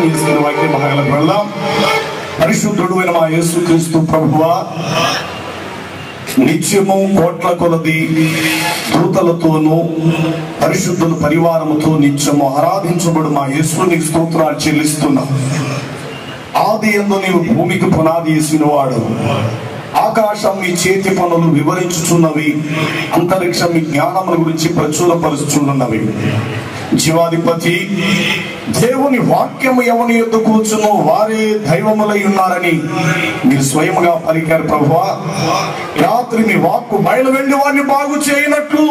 ప్రార్థన చేసుకునే వాక్య భాగాలకు వెళ్దాం. పరిశుద్ధుడు అయిన మా యేసుక్రీస్తు ప్రభువా, నిత్యము కోట్ల కొలది దూతలతోనూ పరిశుద్ధుల పరివారముతో నిత్యము ఆరాధించబడు మా యేసుని స్తోత్రాలు చెల్లిస్తున్నాం. ఆది యందు నీవు భూమికి పునాది వేసిన వాడు, ఆకాశం నీ చేతి పనులు వివరించుచున్నవి, అంతరిక్షం నీ జ్ఞానముల గురించి ప్రచురపరుచుచున్నవి. జీవాధిపతి దేవుని వాక్యము ఎవని యొద్ద కూర్చునో వారే దైవములై ఉన్నారని మీరు స్వయముగా పలికారు ప్రభువా. రాత్రి మీ వాక్కు బయలు వెళ్ళి వారిని బాగు చేయనట్లు,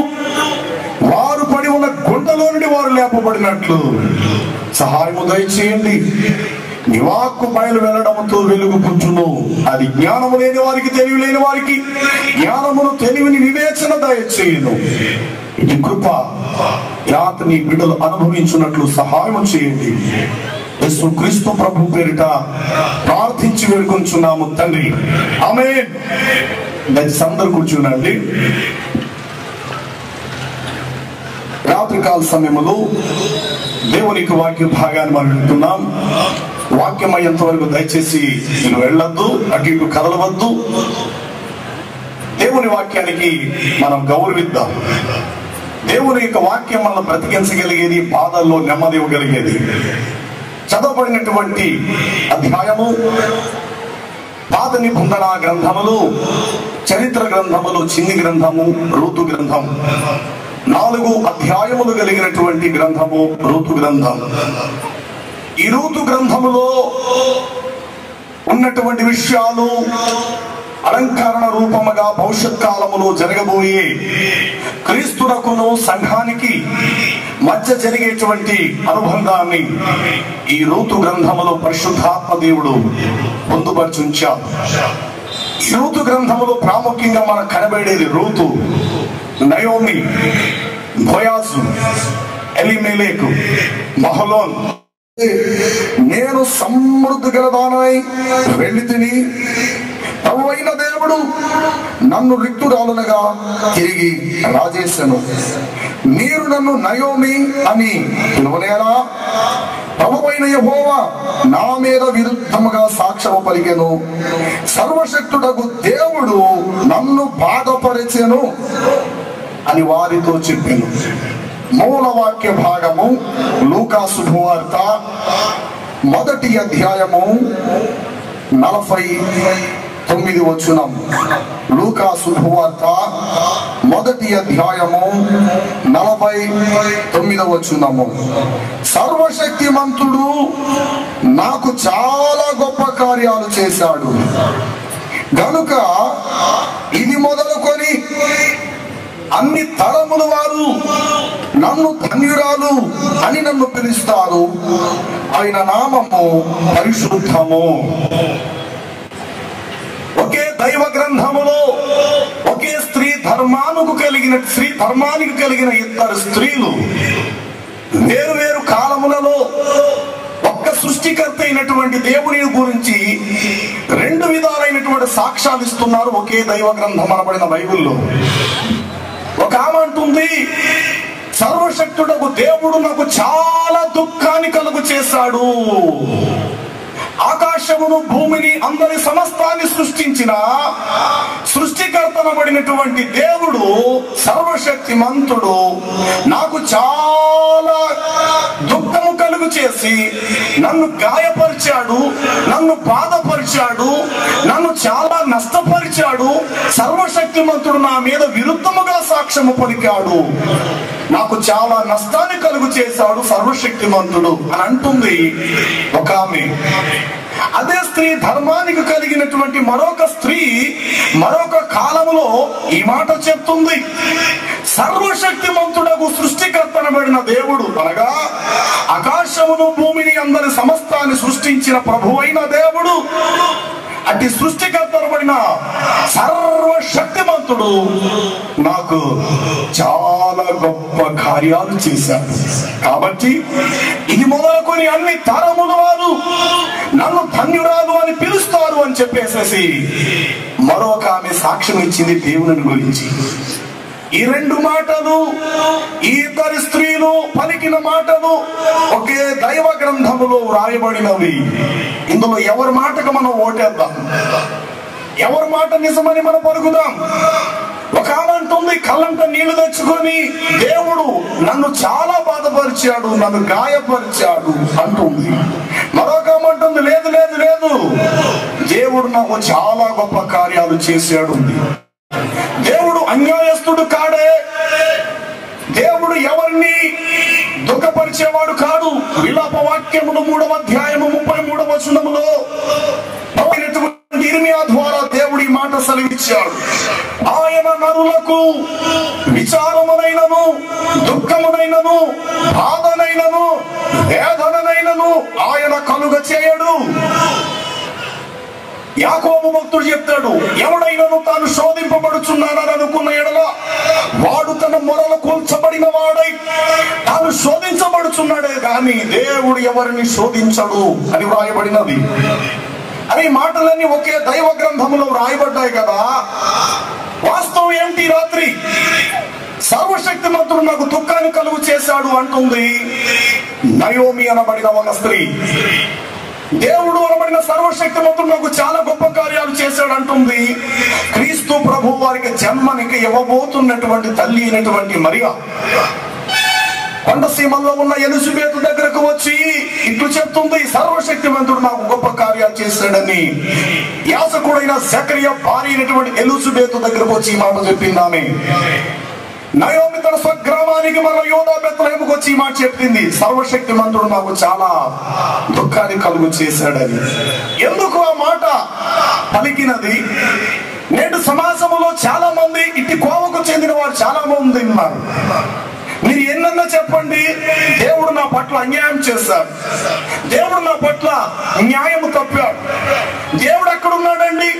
వారు పడి ఉన్న గుంటలో నుండి వారు లేపబడినట్లు సహాయము దయచేయండి. నీ వాక్కు బయలు వెళ్ళడంతో వెలుగు పుట్టును. అది జ్ఞానము లేని వారికి, తెలివి లేని వారికి జ్ఞానమును తెలివిని వివేచన దయచేయను. ఇది కృప రాత్రి నీ బిడ్డలు అనుభవించున్నట్లు సహాయం చేయండి. యేసుక్రీస్తు ప్రభు పేరిట ప్రార్థించి వేడుకొంచున్నాము తండ్రి, ఆమేన్. దయచేసి అందరూ కూర్చునండి. రాత్రికాల సమయంలో దేవునికి వాక్య భాగాన్ని మనం వింటున్నాం. వాక్యం అయ్యేంత వరకు దయచేసి నేను వెళ్ళొద్దు, అటు ఇటు కదలవద్దు. దేవుని వాక్యానికి మనం గౌరవిద్దాం. దేవుని యొక్క వాక్యం మనం బ్రతికించగలిగేది, బాధల్లో నెమ్మది ఇవ్వగలిగేది. చదవబడినటువంటి అధ్యాయము పాత నిబంధన గ్రంథములు, చరిత్ర గ్రంథములు, చిన్ని గ్రంథము, ఋతు గ్రంథం, 4 అధ్యాయములు కలిగినటువంటి గ్రంథము ఋతు గ్రంథం. ఈ ఋతు గ్రంథములో ఉన్నటువంటి విషయాలు అలంకరణ రూపముగా భవిష్యత్ కాలములో జరగబోయే క్రీస్తునకును సంఘానికి మధ్య జరిగేటువంటి అనుబంధాన్ని ఈ ఋతు గ్రంథములో పరిశుద్ధాత్మ దేవుడు పొందుపరచుంచారు. ఈ ఋతు గ్రంథములో ప్రాముఖ్యంగా మనకు కనబడేది రూతు, నయోమి, బోయాజు, ఎలిమెలెకు, మహలోన్. నేను సమృద్ధి గలదానై వెళ్ళి తిని ప్రభువైన దేవుడు నన్ను రిక్తురాలునగా తిరిగి రాజేశను. మీరు నన్ను నయోమి అని పిలువనేలా? ప్రభువైన యెహోవా నా మీద విరుద్ధముగా సాక్ష్యము పలికెను. సర్వశక్తుడగు దేవుడు నన్ను బాధపరిచెను అని వారితో చెప్పాను. మూల వాక్య భాగము లూకా శుభవార్త 1వ అధ్యాయము 49వ వచనం. లూకా శుభవార్త 1వ అధ్యాయము 49వ వచనము. సర్వశక్తిమంతుడు నాకు చాలా గొప్ప కార్యాలు చేశాడు గనుక ఇది మొదలుకొని అన్ని తరముల వారు నన్ను ధన్యురాలు అని నన్ను పిలుస్తారు. ఆయన నామము పరిశుద్ధము. ఒకే దైవ గ్రంథములో ఒకే స్త్రీ ధర్మానికి కలిగిన ఇద్దరు స్త్రీలు వేరు వేరు కాలములలో ఒక్క సృష్టికర్త అయినటువంటి దేవుని గురించి 2 విధాలైనటువంటి సాక్ష్యాలు ఇస్తున్నారు ఒకే దైవ గ్రంథం అనబడిన బైబిల్లో. ఒక ఆమె అంటుంది, సర్వశక్తుడకు దేవుడు నాకు చాలా దుఃఖాన్ని కలుగు చేశాడు. ఆకాశమును, భూమిని, అందరి సమస్తాన్ని సృష్టించిన సృష్టికర్తనబడినటువంటి దేవుడు, సర్వశక్తిమంతుడు నాకు చాలా దుఃఖము కలుగు చేసి నన్ను గాయపరిచాడు, నన్ను బాధపరిచాడు, నన్ను చాలా నష్టపరిచాడు. సర్వశక్తిమంతుడు నా మీద విరుద్ధముగా సాక్ష్యము పలికాడు, నాకు చాలా నష్టాన్ని కలుగు చేశాడు సర్వశక్తిమంతుడు అని అంటుంది ఒక ఆమె. అదే స్త్రీ ధర్మానికి కలిగినటువంటి మరొక స్త్రీ మరొక కాలములో ఈ మాట చెప్తుంది, సర్వశక్తిమంతుడకు సృష్టికర్తనబడిన దేవుడు అనగా ఆకాశమును, భూమిని, అందరి సమస్తాన్ని సృష్టించిన ప్రభువైన దేవుడు, అట్టి సృష్టికర్తనబడిన సర్వశక్తిమంతుడు నాకు చాలా గొప్ప కార్యాలు చేశాడు. కాబట్టి ఇది మొదలుకొని అన్ని తరముల వారు నన్ను ధన్యురాలు అని పిలుస్తారు అని చెప్పేసేసి మరొక ఆమె సాక్ష్యం ఇచ్చింది దేవుని గురించి. ఈ రెండు మాటలు, ఈ ఇద్దరు స్త్రీలు పలికిన మాటలు ఒకే దైవ గ్రంథములో వ్రాయబడినవి. ఇందులో ఎవరి మాటకు మనం ఓటేద్దాం, ఎవరి మాట నిజమని మనం పలుకుదాం. ఒక ఆమె అంటుంది, కళ్ళంట నీళ్లు తెచ్చుకొని, దేవుడు నన్ను చాలా బాధపరిచాడు, నన్ను గాయపరిచాడు అంటుంది. మరొక ఆమె అంటుంది, లేదు లేదు లేదు, దేవుడు నాకు చాలా గొప్ప కార్యాలు చేశాడు. దేవుడు అన్యాయస్తుడు కాడే, దేవుడు ఎవరిని దుఃఖపరిచేవాడు కాదు. విలాప వాక్యములు 3వ అధ్యాయము 33వ వచనములో ఇర్మియా ద్వారా దేవుడి మాట సెలవిచ్చాడు. ఆయన నరులకు విచారమునైనను, దుఃఖమునైనను, బాధనైనను, వేదననైనను ఆయన కలుగ చేయడు. యాకోబు భక్తుడు చెప్తాడు, ఎవడైనను తాను శోధింపబడుచున్నానని అనుకున్న ఎడల వాడు తన మొరలు కూల్చబడిన వాడై తాను శోధించబడుచున్నాడే గాని దేవుడు ఎవరిని శోధించడు అని వ్రాయబడినది. అని మాటలన్నీ ఒకే దైవ గ్రంథములో వ్రాయబడ్డాయి కదా. వాస్తవం ఏంటి? రాత్రి సర్వశక్తిమంతుడు నాకు దుఃఖాన్ని కలుగు చేశాడు అంటుంది నయోమి అనబడిన ఒక స్త్రీ. దేవుడు అనబడిన సర్వశక్తిమంతుడు నాకు చాలా గొప్ప కార్యాలు చేశాడు అంటుంది క్రీస్తు ప్రభు వారికి జన్మనికి ఇవ్వబోతున్నటువంటి తల్లి అయినటువంటి మరియా. కొండసీమల్లో ఉన్న ఎలిజబెత్ దగ్గరకు వచ్చి ఇట్లు చెప్తుంది, సర్వశక్తిమంతుడు నాకు గొప్ప కార్యాలు చేశాడని. యాజకుడైన జకరియా భార్య అయినటువంటి ఎలిజబెత్ దగ్గరకు వచ్చి ఈ మాట చెప్పింది ఆమె. నయోమి తన స్వగ్రామానికి మన యోధా బెత్లెహేముకు వచ్చి ఈ మాట చెప్పింది, సర్వశక్తిమంతుడు నాకు చాలా దుఃఖాన్ని కలుగు చేశాడని. ఎందుకు ఆ మాట పలికినది? నేడు సమాజంలో చాలా మంది ఇట్టి కోవకు చెందిన వారు చాలా మంది ఉన్నారు. మీరు ఎన్నన్నా చెప్పండి, దేవుడు నా పట్ల అన్యాయం చేశాడు, దేవుడు నా పట్ల న్యాయం తప్పాడు, దేవుడు ఎక్కడున్నాడండి,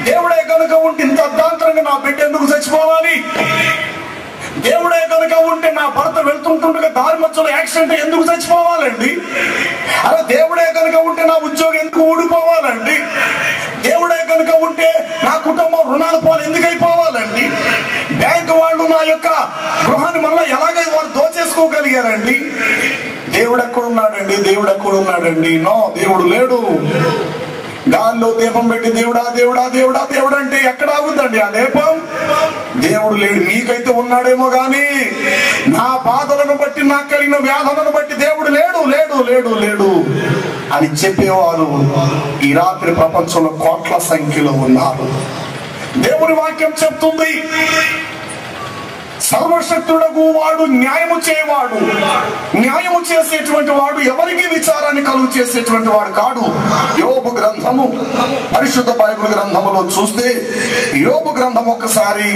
దేవుడే కనుక ఉంటే ఇంత అర్ధాంతరంగా నా బిడ్డ ఎందుకు చచ్చిపోవాలి, దేవుడే కనుక ఉంటే నా భర్త వెళ్తుంటుండగా దారి మధ్యలో యాక్సిడెంట్ ఎందుకు చచ్చిపోవాలండి, అలా దేవుడే కనుక ఉంటే నా ఉద్యోగం ఎందుకు ఊడిపోవాలండి, దేవుడే కనుక ఉంటే నా కుటుంబం రుణాల పాలు ఎందుకు అయిపోవాలండి, బ్యాంకు వాళ్ళు నా యొక్క గృహాన్ని మళ్ళీ ఎలాగై వారు దోచేసుకోగలిగారండి, దేవుడు ఎక్కడున్నాడండి, దేవుడు ఎక్కడున్నాడండి? నో, దేవుడు లేడు. గాల్లో దీపం పెట్టి దేవుడా దేవుడా దేవుడా దేవుడు అంటే ఎక్కడ ఆగుద్దండి ఆ దీపం? దేవుడు లేడు. మీకైతే ఉన్నాడేమో గాని నా బాధలను బట్టి, నాకు కలిగిన వ్యాధులను బట్టి దేవుడు లేడు లేడు లేడు లేడు అని చెప్పేవారు ఈ రాత్రి ప్రపంచంలో కోట్ల సంఖ్యలో ఉన్నారు. దేవుని వాక్యం చెప్తుంది, సర్వశక్తుడకు వాడు న్యాయము చేయవాడు. న్యాయము చేసేటువంటి వాడు ఎవరికి విచారాన్ని కలుగు చేసేటువంటి వాడు కాడు. యోబు గ్రంథము, పరిశుద్ధ బైబిల్ గ్రంథములో చూస్తే యోబు గ్రంథం ఒక్కసారి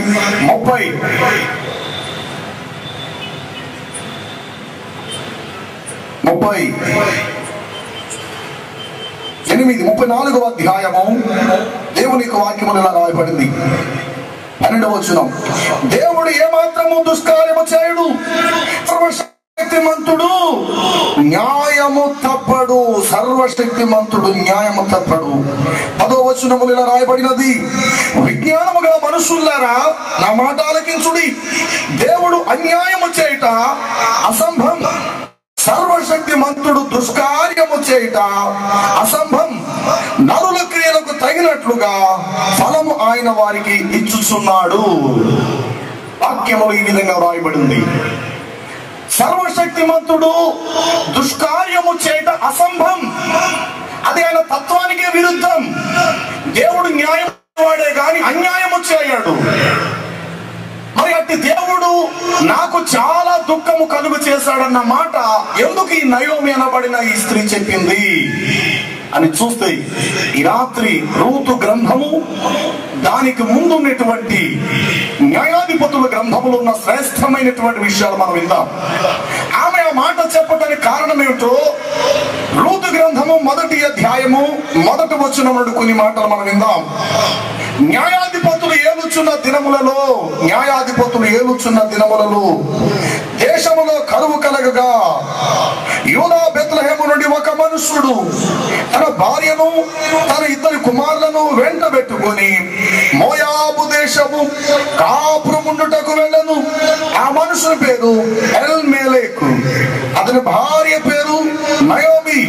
34వ అధ్యాయము దేవుని యొక్క వాక్యములు ఇలా రాయబడింది. 12వ వచనం, దేవుడు ఏమాత్రము దుష్కార్యము చేయడు, సర్వశక్తిమంతుడు న్యాయము తప్పడు, సర్వశక్తిమంతుడు న్యాయము తప్పడు. 10వ వచనములు ఇలా రాయబడినది, విజ్ఞానము గల మనుషులారా నా మాట ఆలకించుడి, దేవుడు అన్యాయము చేయుట అసంభవం, సర్వశక్తిమంతుడు దుష్కార్యము చేయుట అసంభవం, నరుల క్రియలకు తగినట్లుగా ఫలము ఆయన వారికి ఇచ్చుచున్నాడు. వాక్యములు ఈ విధంగా వ్రాయబడింది, సర్వశక్తిమంతుడు దుష్కార్యము చేయుట అసంభవం, అది ఆయన తత్వానికే విరుద్ధం. దేవుడు న్యాయం వాడే గాని అన్యాయము చేయడు. మరి అట్టి దేవుడు నాకు చాలా దుఃఖము కలుగు చేశాడన్న మాట ఎందుకు ఈ నయోమి అనబడిన ఈ స్త్రీ చెప్పింది అని చూస్తే ఈ రాత్రి రూతు గ్రంథము, దానికి ముందు ఉన్నటువంటి న్యాయాధిపతుల గ్రంథములో ఉన్న శ్రేష్టమైనటువంటి విషయాలు మనం విందాం. ఆమె ఆ మాట చెప్పడానికి కారణం ఏమిటో రూతు గ్రంథము 1వ అధ్యాయము 1వ వచనం నుండి కొన్ని మాటలు మనం విందాం. న్యాయాధిపతులు ఏలుచున్న దినములలో దేశములో కరువు కలగగా యూదా బెత్లెహేము నుండి ఒక మనుషుడు తన భార్యను తన ఇద్దరు కుమారులను వెంట పెట్టుకొని మోయాబు దేశము కాపురముండుటకు వెళ్ళను. ఆ మనుషుని పేరు ఎల్మెలెకు, అతని భార్య పేరు నయోమి.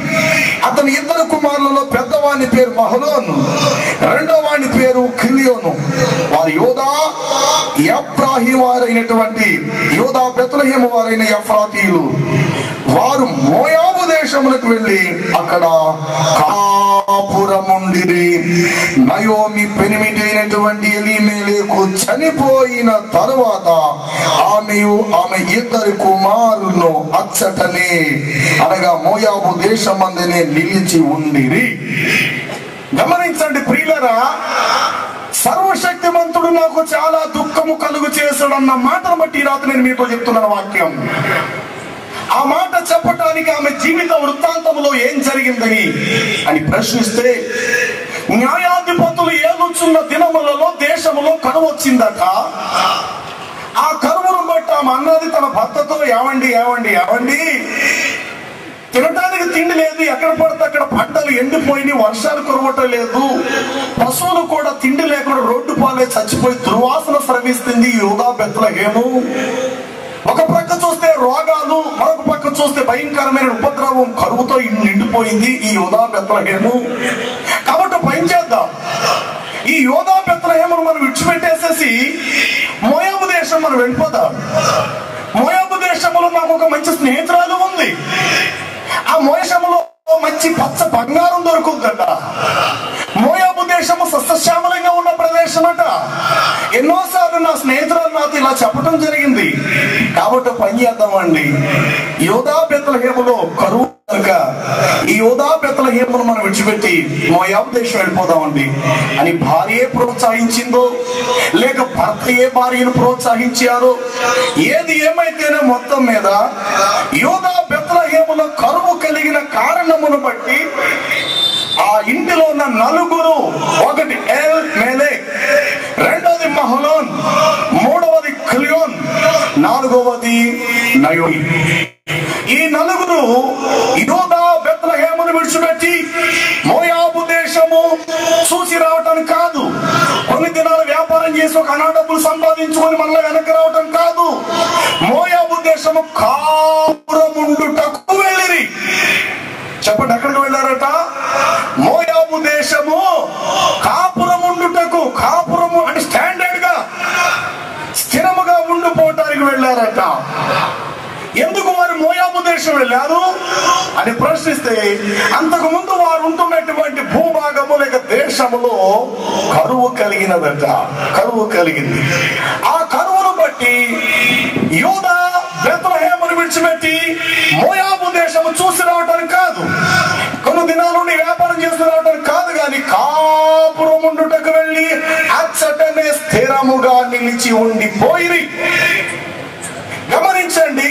అతని ఇద్దరు కుమారులలో పెద్దవాని పేరు మహలోను, రెండవ వాని పేరు కిలియోను. వారు యోదా ఎఫ్రాయిము వారైనటువంటి యోదా బెత్లెహేము వారైన ఎఫ్రాతీయులు. వారు మోయాబు దేశములకు వెళ్ళి అక్కడ కాపురముండిరి. నయోమి పెనిమిటి అయినటువంటి ఎలీమెలెకు చనిపోయిన తరువాత ఆమె ఇద్దరు కుమారులను అచ్చటనే అనగా మోయాబు దేశమందునే నిలిచి ఉండిరి. గమనించండి ప్రియులరా, సర్వశక్తిమంతుడు నాకు చాలా దుఃఖము కలుగు చేశాడన్న మాటను బట్టి రాత్రి నేను మీతో చెప్తున్నాను వాక్యం. ఆ మాట చెప్పటానికి ఆమె జీవిత వృత్తాంతంలో ఏం జరిగిందని అని ప్రశ్నిస్తే, న్యాయాధిపతులు ఏలుచున్న దినములలో దేశములో కరువు వచ్చిందట. ఆ కరువును బట్టి ఆమె అన్నది తన భర్తతో, ఏవండి ఏవండి ఏవండి తినడానికి తిండి లేదు, ఎక్కడ పడితే అక్కడ పంటలు ఎండిపోయి వర్షాలు కురవటం లేదు, పశువులు కూడా తిండి లేకుండా రోడ్డు పాలే చచ్చిపోయి దుర్వాసన స్రవిస్తుంది యోదా బెత్లెహేము. ఒక పక్క చూస్తే రోగాలు, మరొక పక్క చూస్తే భయంకరమైన ఉపద్రవం, కరువుతో నిండిపోయింది ఈ యోదా బెత్లెహేము. కాబట్టి పని చేద్దాం, ఈ యోదా బెత్లెహేమును మనం విడిచిపెట్టేసేసి మోయాబు దేశం మనం వెళ్ళిపోదాం. మోయాబు దేశంలో నాకు ఒక మంచి స్నేహితురాలు ఉంది. ఆ మోయాబులో మంచి పచ్చ బంగారం దొరుకుతుందట. మోయాబు దేశము సస్యశ్యామలంగా ఉన్న ప్రదేశం అట. ఎన్నోసార్లు నా స్నేహితురాలు నాతో ఇలా చెప్పడం జరిగింది. కాబట్టి పని చేద్దామండి, యోదా బెత్లెహేములో కరువు కనుక ఈ యోదా బెత్లెహేమును మనం విడిచిపెట్టి మోయాబు దేశం వెళ్ళిపోదామండి అని భార్యే ప్రోత్సహించిందో లేక భర్త ఏ భార్యను ప్రోత్సహించారో, ఏది ఏమైతేనే మొత్తం మీద యోదా బెత్లెహేములో కరువు కలిగిన కారణమును బట్టి ఆ ఇంటిలో ఉన్న నలుగురు, ఒకటి ఎల్మెలెకు, రెండవది మహలోన్, మూడవది కిలియోన్, నాలుగవది నయోమి. ఈ నలుగురు యోదా బెత్లెహేమును విడిచిపెట్టి మోయాబు దేశము చూసి రావటం కాదు, కొన్ని దినాలు వ్యాపారం చేసి ఒక అనా డబ్బులు సంపాదించుకొని మళ్ళీ వెనక్కి రావటం కాదు, మోయాబు దేశము కాపురముండుటకు వెళ్ళిరి. చెప్పండి, ఎక్కడికి వెళ్ళారట? మోయాబు దేశము కాపురముండుటకు. కాపురము అంటే స్టాండర్డ్ గా స్థిరముగా ఉండిపోవటానికి వెళ్ళారట. ఎందుకు వారు మోయాబు దేశం వెళ్ళారు అని ప్రశ్నిస్తే, అంతకు ముందు వారు ఉంటున్నటువంటి భూభాగము లేక దేశములో కరువు కలిగినదట. కరువు కలిగింది. ఆ కరువును బట్టి యోదా బెత్లెహేమును విడిచిపెట్టి మోయాబు దేశము చూసి రావటానికి కాదు, కొన్ని దినాలు వ్యాపారం చేసి రావటానికి కాదు, కానీ కాపురముండుటకు వెళ్ళి అచ్చటనే స్థిరముగా నిలిచి ఉండిపోయి. గమనించండి,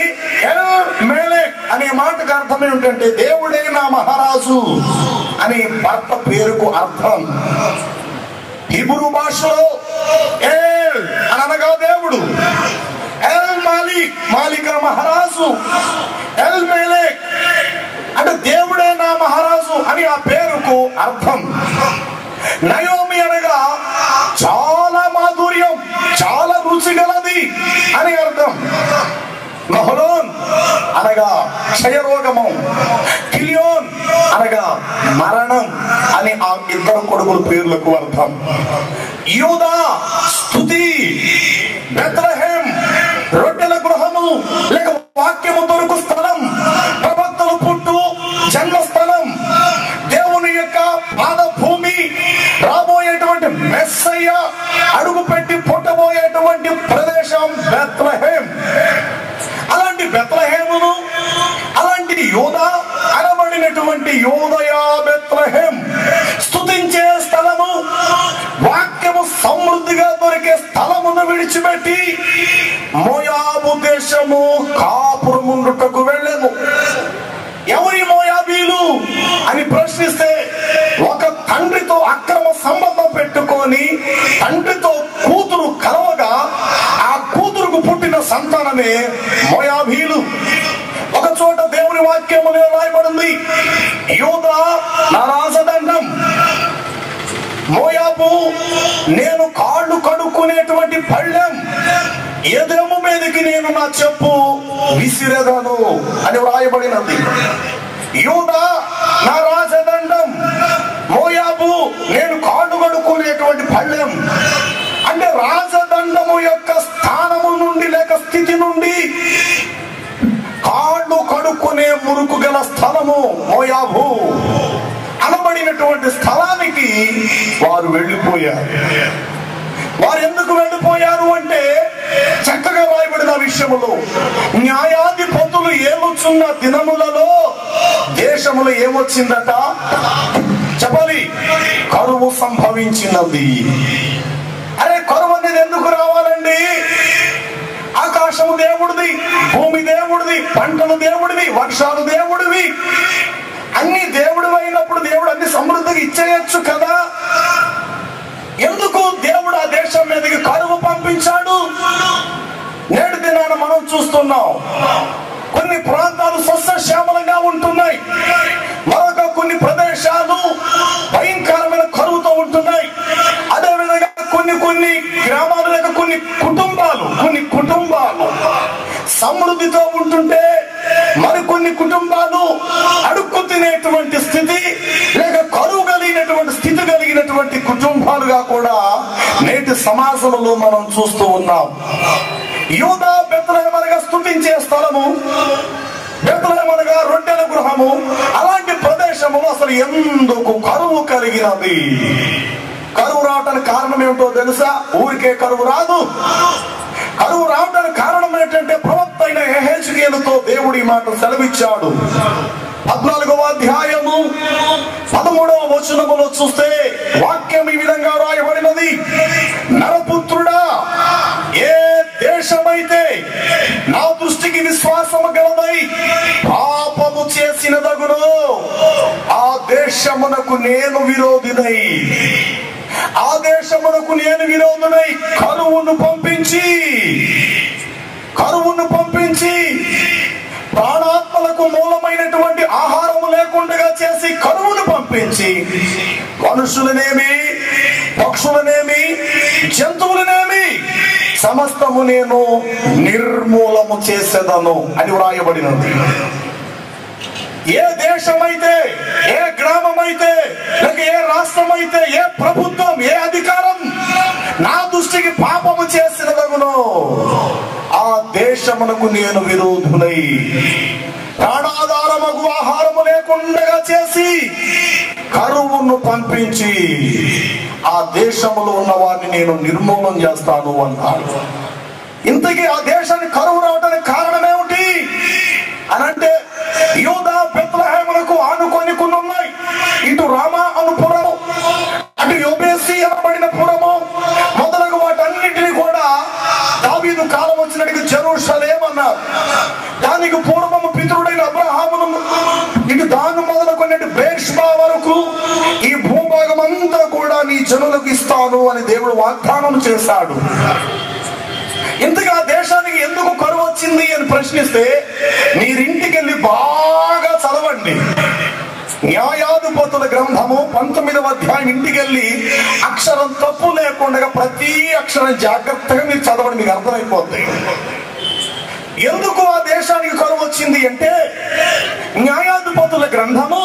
ఎల్మెలెకు అనే మాటకు అర్థం ఏమిటంటే దేవుడే నా మహారాజు అని భర్త పేరుకు అర్థం. హిబ్రూ భాషలో ఎల్ అనగా దేవుడు, ఎల్ మాలిక్, మాలిక్ మహారాజు, ఎల్మెలెకు అంటే దేవుడే నా మహారాజు అని ఆ పేరుకు అర్థం. నయోమి అనగా చాలా మాధుర్యం, చాలా రుచి గలది అని అర్థం. మహలోన్ అనగా క్షయరోగము, కిలియోన్ అనగా మరణం అని ఆ ఇద్దరు కొడుకుల పేర్లకు అర్థం. యూదా స్తుతి, బెత్లెహేం రొట్టెల గృహము లేక వాక్యము దొరుకు స్థలం, ప్రవక్తలు పుట్టు జన్మస్థలం, దేవుని యొక్క పాదభూమి, రాబోయేటువంటి మెస్సయ్య అడుగు పెట్టి పుట్టబోయేటువంటి ప్రదేశం బెత్లెహేం. అలాంటి బెత్లెహేమును, అలాంటి యోదా అనబడినటువంటి యోదయా బెత్లెహేం స్తుతించే స్థలము, వాక్యము సమృద్ధిగా దొరికే స్థలమును విడిచిపెట్టి మోయాబు దేశము కాపురముండుటకు వెళ్ళెను. ఎవరి మోయాబీలు అని ప్రశ్నిస్తే, ఒక తండ్రితో అక్రమ సంబంధం పెట్టుకొని తండ్రితో కూతురు కలవగా ఆ కూతురుకు పుట్టిన సంతానమే మోయాబీలు. ఒక చోట దేవుని వాక్యములో రాయబడింది, యూదా నా రాజదండం, మోయాబు నేను కాళ్ళు కడుక్కునేటువంటి పళ్ళెం, ఎదెము మీదకి నేను నా చెప్పు విసిరెదను అని వ్రాయబడినది. యూదా నా రాజదండం, మోయాబు నేను కాళ్ళు కడుక్కునేటువంటి పళ్ళెం. అంటే రాజదండము యొక్క స్థానము నుండి లేక స్థితి నుండి కాళ్ళు కడుక్కునే మురుకు గల స్థలము మోయాబు అనబడినటువంటి స్థలానికి వారు వెళ్ళిపోయారు. వారు ఎందుకు వెళ్ళిపోయారు అంటే చక్కగా రాయబడిన విషయములో న్యాయాధిపతులు ఏమొచ్చున్న దినములలో దేశములో ఏమొచ్చిందట చెప్పాలి, కరువు సంభవించినది. అరే కరువు అనేది ఎందుకు రావాలండి? ఆకాశము దేవుడిది, భూమి దేవుడిది, పంటలు దేవుడివి, వర్షాలు దేవుడివి, అన్ని దేవుడు అయినప్పుడు దేవుడు అన్ని సమృద్ధిగా ఇచ్చేయచ్చు కదా. ఎందుకు దేవుడు ఆ దేశం మీదకి కరువు పంపించాడు? నేటి దినాన మనం చూస్తున్నాం, కొన్ని ప్రాంతాలు సస్యశ్యామలంగా ఉంటున్నాయి, మరొక కొన్ని ప్రదేశాలు భయంకరమైన కరువుతో ఉంటున్నాయి. అదేవిధంగా కొన్ని గ్రామాలు లేక కొన్ని కుటుంబాలు సమృద్ధితో ఉంటుంటే మరికొన్ని కుటుంబాలు అడుక్కు తినేటువంటి స్థితి లేక కరువు కలిగినటువంటి స్థితి కలిగినటువంటి కుటుంబాలుగా కూడా నేటి సమాజంలో మనం చూస్తూ ఉన్నాం. యూదా బెత్లెహేమనగా స్తుతించే స్థలము, బెత్లెహేమనగా రొట్టెల గృహము, అలాంటి ప్రదేశములో అసలు ఎందుకు కరువు కలిగినది? కరువు రావడానికి కారణం ఏమిటో తెలుసా? ఊరికే కరువు రాదు. కరువు రావడానికి కారణం ఏంటంటే ప్రవక్త అయిన యెహెజ్కేలుతో దేవుడు ఈ మాట సెలవిచ్చాడు. 14వ అధ్యాయము 13వ వచనములో చూస్తే వాక్యం ఈ విధంగా రాయబడినది, నరపుత్రుడా, ఏ దేశమైతే నా దృష్టికి విశ్వాసము గలదై పాపము చేసినదగునో ఆ దేశమునకు నేను విరోధినై, ఆ దేశమునకు నేను విరోధునై కరువును పంపించి ప్రాణాత్మలకు మూలమైనటువంటి ఆహారము లేకుండా చేసి కరువును పంపించి మనుషులనేమి పక్షులనేమి జంతువులనేమి సమస్తము నేను నిర్మూలము చేసేదను అని వ్రాయబడినది. ఏ దేశమైతే, ఏ గ్రామమైతే, లేక ఏ రాష్ట్రమైతే, ఏ ప్రభుత్వం, ఏ అధికారం నా దృష్టికి పాపము చేసినదగునో ఆ దేశమునకు నేను విరోధులై ప్రాణాధారమగు ఆహారము లేకుండా చేసి కరువును పంపించి ఆ దేశంలో ఉన్న వారిని నేను నిర్మూలన చేస్తాను అన్నాడు. ఇంతకీ ఆ దేశానికి కరువు రావడానికి కారణం ఏమిటి అనంటే, యూదా బెత్లెహేమునకు ఆనుకొని కొన్ని ఉన్నాయి. ఇటు రామా అను పురము, అటు యోబేసి అనబడిన పురము మొదలగు వాటన్నిటిని కూడా దావీదు కాలం వచ్చినట్టుగా జెరూషలేం అన్నారు. దానికి పూర్వము పితరుడైన అబ్రహామును ఇటు దాని మొదలుకొన్నట్టు బేర్షెబా వరకు ఈ భూభాగం అంతా కూడా నీ జనులకు ఇస్తాను అని దేవుడు వాగ్దానం చేశాడు. ఇంతగా దేశానికి ఎందుకు కరువు వచ్చింది అని ప్రశ్నిస్తే మీరింటికి వెళ్ళి బాగా చదవండి. న్యాయాధిపతుల గ్రంథము 19వ అధ్యాయం ఇంటికి వెళ్ళి అక్షరం తప్పు లేకుండా ప్రతి అక్షరం జాగ్రత్తగా మీరు చదవండి, మీకు అర్థమైపోతుంది. ఎందుకు ఆ దేశానికి కరువు వచ్చింది అంటే, న్యాయాధిపతుల గ్రంథము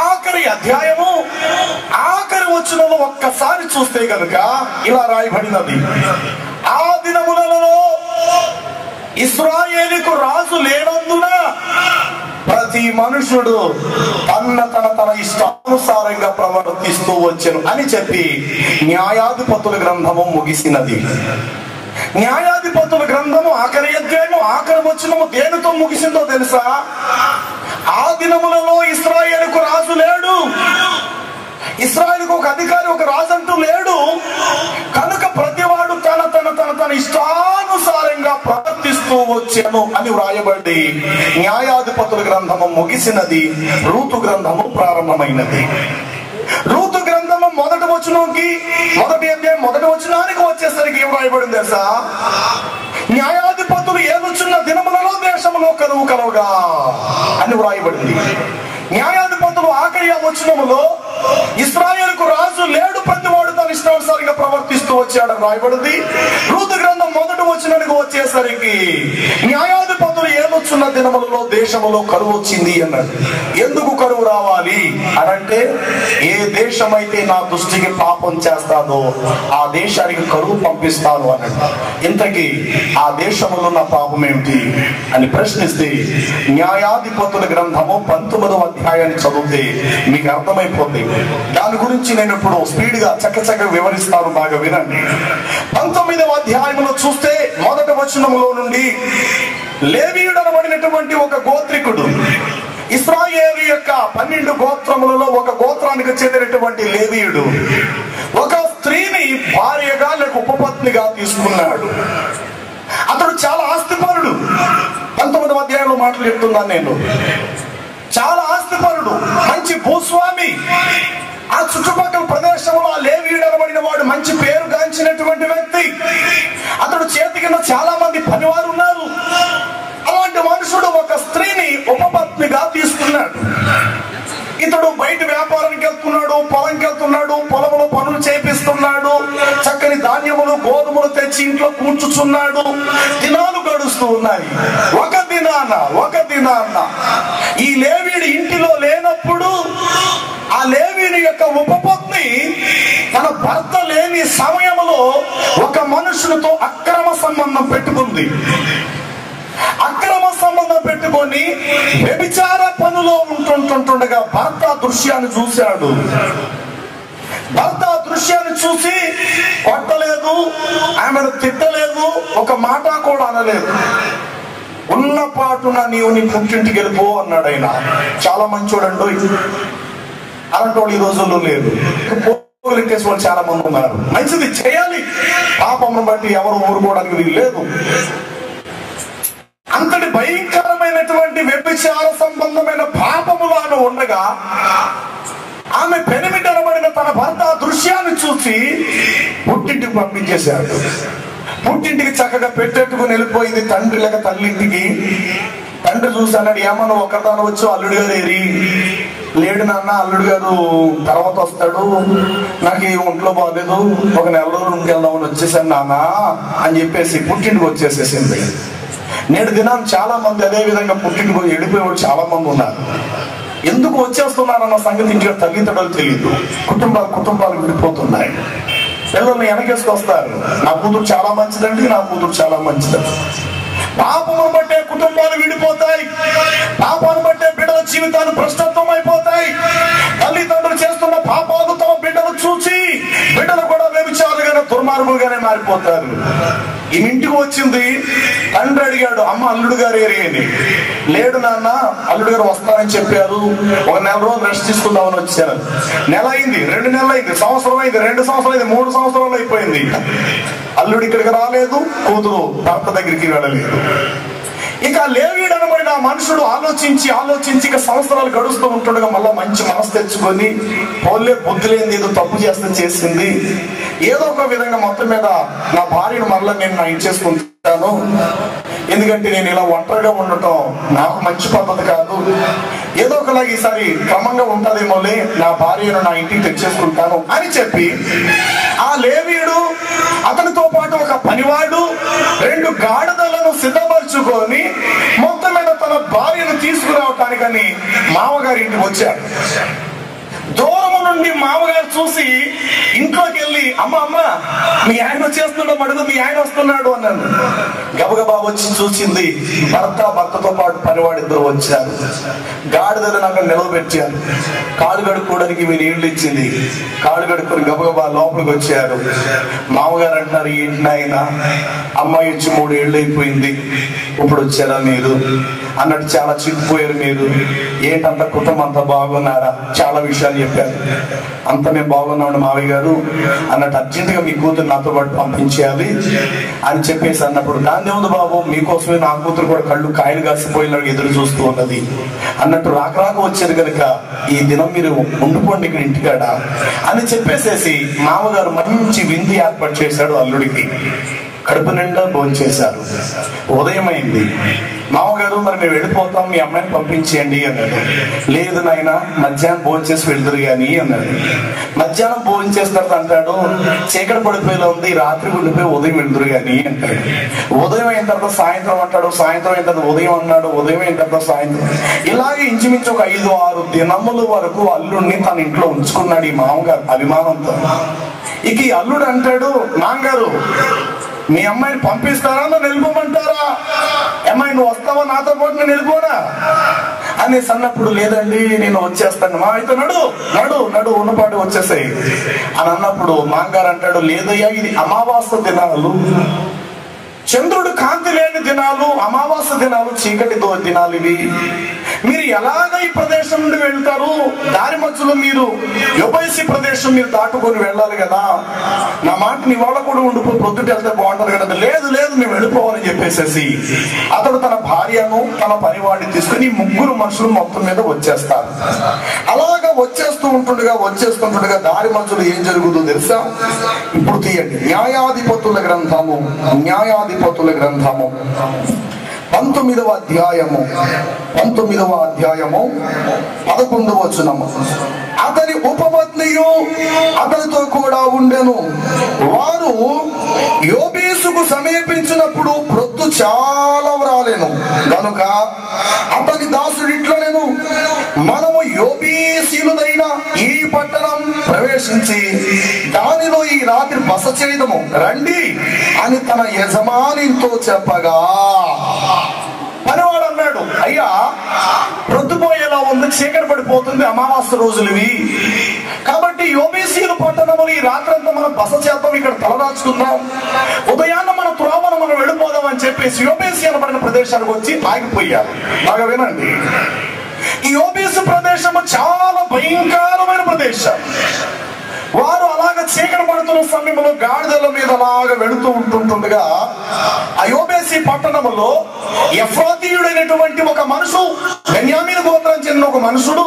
ఆఖరి అధ్యాయము ఆఖరి వచనంలో ఒక్కసారి చూస్తే కనుక ఇలా రాయబడినది, ఆ దినములలో ఇశ్రాయేలుకు రాజు లేనందున ప్రతి మనుషుడు తన ఇష్టానుసారంగా ప్రవర్తిస్తూ వచ్చెను అని చెప్పి న్యాయాధిపతుల గ్రంథము ముగిసినది. న్యాయాధిపతుల గ్రంథము ఆఖరి అధ్యాయము ఆఖరి వచనము దేనితో ముగిసిందో తెలుసా? ఆ దినములలో ఇశ్రాయేలుకు రాజు లేడు, ఇశ్రాయేలుకు ఒక అధికారి, ఒక రాజు అంటూ లేడు కనుక ప్రతివాడు తన ఇష్టానుసారంగా ప్రవర్తిస్తూ వచ్చాను అని వ్రాయబడి న్యాయాధిపతుల గ్రంథము ముగిసినది. రూతు గ్రంథము ప్రారంభమైనది. రూతు గ్రంథము మొదటి వచనానికి వచ్చేసరికి ఏం రాయబడింది తెలుసా? న్యాయాధిపతులు ఏలుచున్న దినములలో దేశంలో కరువు కలవుగా అని వ్రాయబడింది. రాయబడింది. న్యాయాధిపతులు ఆఖరి వచనములో ఇశ్రాయేలుకు రాజు లేడు, ప్రతివాడు తన ఇష్టానుసారంగా ప్రవర్తిస్తూ వచ్చాడని రాయబడింది. రూతు గ్రంథం మొదటి వచనానికి వచ్చేసరికి న్యాయాధిపతులు ఏమొచ్చున్న దినములలో దేశములో కరువు వచ్చింది అన్నాడు. ఎందుకు కరువు రావాలి అనంటే, ఏ దేశమైతే నా దృష్టికి పాపం చేస్తాదో ఆ దేశానికి కరువు పంపిస్తాను అన్నాడు. ఇంతకీ ఆ దేశంలో ఉన్న పాపం ఏమిటి అని ప్రశ్నిస్తే, న్యాయాధిపతుల గ్రంథము 19వ అధ్యాయాన్ని చదివితే మీకు అర్థమైపోతుంది. దాని గురించి నేను ఇప్పుడు స్పీడ్ గా చక్కచక్క వివరిస్తాను, బాగా వినండి. 19వ అధ్యాయంలో చూస్తే మొదటి వచనములో నుండి లేవీయుడు అనబడినటువంటి ఒక గోత్రికుడు, ఇశ్రాయేలు యొక్క 12 గోత్రములలో ఒక గోత్రానికి చెందినటువంటి లేవీయుడు ఒక స్త్రీని భార్యగా లేక ఉపపత్నిగా తీసుకున్నాడు. అతడు చాలా ఆస్తిపరుడు. 19వ అధ్యాయంలో మాటలు చెప్తున్నాను నేను. చాలా ఆస్తిపరుడు, మంచి భూస్వామి. ఆ చుట్టుపక్కల ప్రదేశంలో ఆ లేవీయుడు అనబడిన వాడు మంచి పేరు గాంచినటువంటి వ్యక్తి. అతడు చేతి కింద చాలా మంది పనివారు ఉన్నారు. అలాంటి మనుషుడు ఒక స్త్రీని ఉపపత్నిగా తీసుకున్నాడు. ఇతడు బయట వ్యాపారానికి వెళ్తున్నాడు, పొలంకి వెళ్తున్నాడు, పొలంలో పనులు చేపిస్తున్నాడు, చక్కని ధాన్యములు గోధుమలు తెచ్చి ఇంట్లో కూర్చుచున్నాడు. దినాలు గడుస్తూ ఉన్నాయి. ఒక దినాన్న ఈ లేవీయుడు ఇంటిలో లేనప్పుడు ఆ లేవీయుని యొక్క ఉపపత్ని తన భర్త లేని సమయంలో ఒక మనుషులతో అక్రమ సంబంధం పెట్టుకుంది. అక్రమ సంబంధం పెట్టుకొని వ్యభిచార పనులో ఉంటుండగా భర్త దృశ్యాన్ని చూశాడు. భర్త దృశ్యాన్ని చూసి కొట్టలేదు, ఆమెను తిట్టలేదు, ఒక మాట కూడా అనలేదు. ఉన్న పాటున నీవు నీ పుట్టింటికి వెళ్ళిపో అన్నాడు ఆయన. చాలా మంచోడండి. అలాంటి వాళ్ళు ఈ రోజుల్లో లేదు. పోగలికేసి వాళ్ళు చాలా మంది ఉన్నారు. మంచిది చేయాలి, పాపమును బట్టి ఎవరు ఊరుకోవడానికి వీలు లేదు. అంతటి భయంకరమైనటువంటి వ్యభిచార సంబంధమైన పాపములు ఆమె ఉండగా ఆమె పెనిమిటి అనబడిన తన భర్త దృశ్యాన్ని చూసి పుట్టింటికి పంపించేశాడు. పుట్టింటికి చక్కగా పెట్టెట్టుకుని వెళ్ళిపోయింది తండ్రి లేక తల్లింటికి. తండ్రి చూసి అన్నాడు, ఏమన్నా ఒకరిదాని వచ్చి అల్లుడు గారు ఏరి లేడు నాన్న, అల్లుడు గారు తర్వాత వస్తాడు, నాకు ఈ ఒంట్లో బాగాలేదు, ఒక నెల రోజులు ఇంకెళ్దామని వచ్చేసాను నాన్న అని చెప్పేసి పుట్టింటికి వచ్చేసేసింది. నేడు దినాన్ని చాలా మంది అదే విధంగా పుట్టింటికి వెళ్ళిపోయేవాడు చాలా మంది ఉన్నారు. ఎందుకు వచ్చేస్తున్నారన్న సంగతి ఇంట్లో తల్లిదండ్రులు తెలియదు. కుటుంబాలు విడిపోతున్నాయి. పిల్లల్ని వెనకేసుకొస్తారు, నా కూతురు చాలా మంచిదండి, నా కూతురు చాలా మంచిదండి. పాపమును బట్టే కుటుంబాలు విడిపోతాయి. పాపాన్ని బట్టే బిడ్డల జీవితాలు భ్రష్టత్వం అయిపోతాయి. తల్లిదండ్రులు చేస్తున్న పాపాలు తమ బిడ్డలు చూసి బిడ్డలు కూడా వ్యభిచారులుగానే దుర్మార్గులుగానే మారిపోతారు. ఈ ఇంటికి వచ్చింది, తండ్రి అడిగాడు, అమ్మ అల్లుడు గారు ఏరియని. లేడు నాన్న, అల్లుడు గారు వస్తారని చెప్పారు, ఒక నెల రోజులు రెస్ట్ తీసుకుందామని వచ్చారు. నెల అయింది, 2 నెలలు అయింది, సంవత్సరం అయింది, 2 సంవత్సరాలు అయింది, 3 సంవత్సరాలు అయిపోయింది. అల్లుడు ఇక్కడికి రాలేదు, కూతురు భర్త దగ్గరికి వెళ్ళలేదు. ఇక లేవీయుడు అనబడిన మనుషుడు ఆలోచించి ఇక సంవత్సరాలు గడుస్తూ ఉంటుండగా మళ్ళా మంచి మనసు తెచ్చుకొని, పోలే బుద్ధి లేని ఏదో తప్పు చేసింది, ఏదో ఒక విధంగా మొత్తం మీద నా భార్యను మరలా నేను నా ఇంటి చేసుకుంటాను, ఎందుకంటే నేను ఇలా ఒంటరిగా ఉండటం నాకు మంచి పద్ధతి కాదు, ఏదో ఒకలాగా ఈసారి క్రమంగా ఉంటదేమోలే, నా భార్యను నా ఇంటికి తెచ్చేసుకుంటాను అని చెప్పి ఆ లేవీయుడు అతనితో పాటు ఒక పనివాడు 2 గాడిదలను సిద్ధపరచుకొని మొత్తం మీద తన భార్యను తీసుకురావటానికని మామగారి ఇంటికి వచ్చాడు. దూరము నుండి మామగారు చూసి ఇంట్లోకి వెళ్ళి, అమ్మ మీ ఆయన వచ్చేస్తున్నాడు, అడుగు మీ ఆయన వస్తున్నాడు అన్నాడు. గబగబా వచ్చి చూసింది, భర్తతో పాటు పనివాడు 2 వచ్చారు. గాడిదలను అక్కడ నిలవబెట్టారు. కాళ్ళు కడుక్కోవడానికి మీరు నీళ్లు ఇచ్చింది. కాళ్ళు కడుక్కొని గబగబా లోపలికి వచ్చారు. మామగారు అంటున్నారు, ఏంటి నాయన, అమ్మాయి వచ్చి 3 ఏళ్ళు అయిపోయింది, ఇప్పుడు వచ్చారా మీరు అన్నట్టు చాలా చిక్కిపోయారు మీరు, ఏంటంత కుటుంబం అంతా బాగున్నారా, చాలా విషయాలు చెప్పారు. అంత మేము బాగున్నామండి మావయ్య గారు అన్నట్టు, అర్జెంటుగా మీ కూతురు నాతో పాటు పంపించేయాలి అని చెప్పేసి అన్నప్పుడు, దాన్ని ఉంది బాబు, మీకోసమే నా కూతురు కూడా కళ్ళు కాయలు కాసిపోయినాడు ఎదురు చూస్తూ ఉన్నది అన్నట్టు, రాక వచ్చారు కనుక ఈ దినం మీరు ఉండిపోండి ఇక్కడ ఇంటికాడ అని చెప్పేసేసి మామగారు మంచి విందు ఏర్పాటు చేశాడు అల్లుడికి. కడుపు నిండా భోంచేశారు. ఉదయం అయింది. మామగారు మరి మేము వెళ్ళిపోతాం, మీ అమ్మాయిని పంపించేయండి అన్నాడు. లేదు నాయన, మధ్యాహ్నం భోంచేసి వెళ్తురు గాని అన్నాడు. మధ్యాహ్నం భోంచేసిన తర్వాత అంటాడు, చీకటి పడిపోయేలా ఉంది, రాత్రి ఉండిపోయి ఉదయం వెళ్తురు గాని అంటాడు. ఉదయం అయిన తర్వాత సాయంత్రం అంటాడు, సాయంత్రం అయిన తర్వాత ఉదయం అన్నాడు, ఉదయం అయిన తర్వాత సాయంత్రం. ఇలాగే ఇంచుమించు ఒక 5-6 దినముల వరకు అల్లుడిని తన ఇంట్లో ఉంచుకున్నాడు ఈ మామగారు అభిమానంతో. ఇక ఈ అల్లుడు అంటాడు, నాన్నగారు మీ అమ్మాయిని పంపిస్తారా, నన్ను వెళ్ళిపోమంటారా? అమ్మాయి నువ్వు వస్తావా నాతో పాటు, నేను వెళ్ళిపోనా అనేసి అన్నప్పుడు, లేదండి నేను వచ్చేస్తాను. మా అయితే నడు నడు నడు ఉన్నపాటు వచ్చేసాయి అని అన్నప్పుడు మాంగారు అంటాడు, లేదయ్యా ఇది అమావాస్య దినాలు, చంద్రుడు కాంతి లేని దినాలు, అమావాస్య దినాలు, చీకటి దినాలు ఇవి. మీరు ఎలాగ ఈ ప్రదేశం నుండి వెళ్తారు? దారి మధ్యలో మీరు యోబేసి ప్రదేశం మీరు దాటుకొని వెళ్ళాలి కదా, నా మాటని ఇవాళ కూడా ఉండిపో, పొద్దుట వెళ్తే బాగుంటది కదా. లేదు లేదు మేము వెళ్ళిపోవాలని చెప్పేసేసి అతడు తన భార్యను తన పనివాడిని తీసుకుని 3 మనుషులు మొత్తం మీద వచ్చేస్తారు. అలాగా వచ్చేస్తుండగా దారి మధ్యలో ఏం జరుగుతుందో తెలుసా? ఇప్పుడు తీయండి, న్యాయాధిపతుల గ్రంథము 19వ అధ్యాయము 11వ వచనము. అతని ఉపపత్నియు అతనితో కూడా ఉండెను. వారు యోబేసుకు సమీపించినప్పుడు ప్రొద్దు చాలా రాలేను గనుక అతని దాసుడు ఇట్లనెను, మనము యోబేసీయులైన ఈ పట్టణం ప్రవేశించి దానిలో ఈ రాత్రి బస చేయదము రండి అని తన యజమానితో చెప్పగా, పనివాడు అన్నాడు, అయ్యా ప్రొద్దుపోయేలా ఉంది, చీకటి పడిపోతుంది, అమావాస్య రోజులు ఇవి, కాబట్టి యోబేసీయుల పట్టణములు ఈ రాత్రంతా మనం బస చేద్దాం, ఇక్కడ తలదాచుకుందాం, ఉదయాన్న మన త్రోవన మనం వెళ్ళిపోదాం అని చెప్పేసి యోబేసి అనబడిన ప్రదేశానికి వచ్చి ఆగిపోయారు. బాగా వినండి, ఈ యోబేసు ప్రదేశము చాలా భయంకరమైన ప్రదేశం. వారు అలాగ చీకటి పడుతున్న సమయంలో గాడిదల మీద అలాగ వెళుతూ ఉంటుండగా ఆ యోబేసి పట్టణములో ఎఫ్రాతీయుడైనటువంటి ఒక మనుషుడు, బెన్యామీను గోత్రం చెందిన ఒక మనుషుడు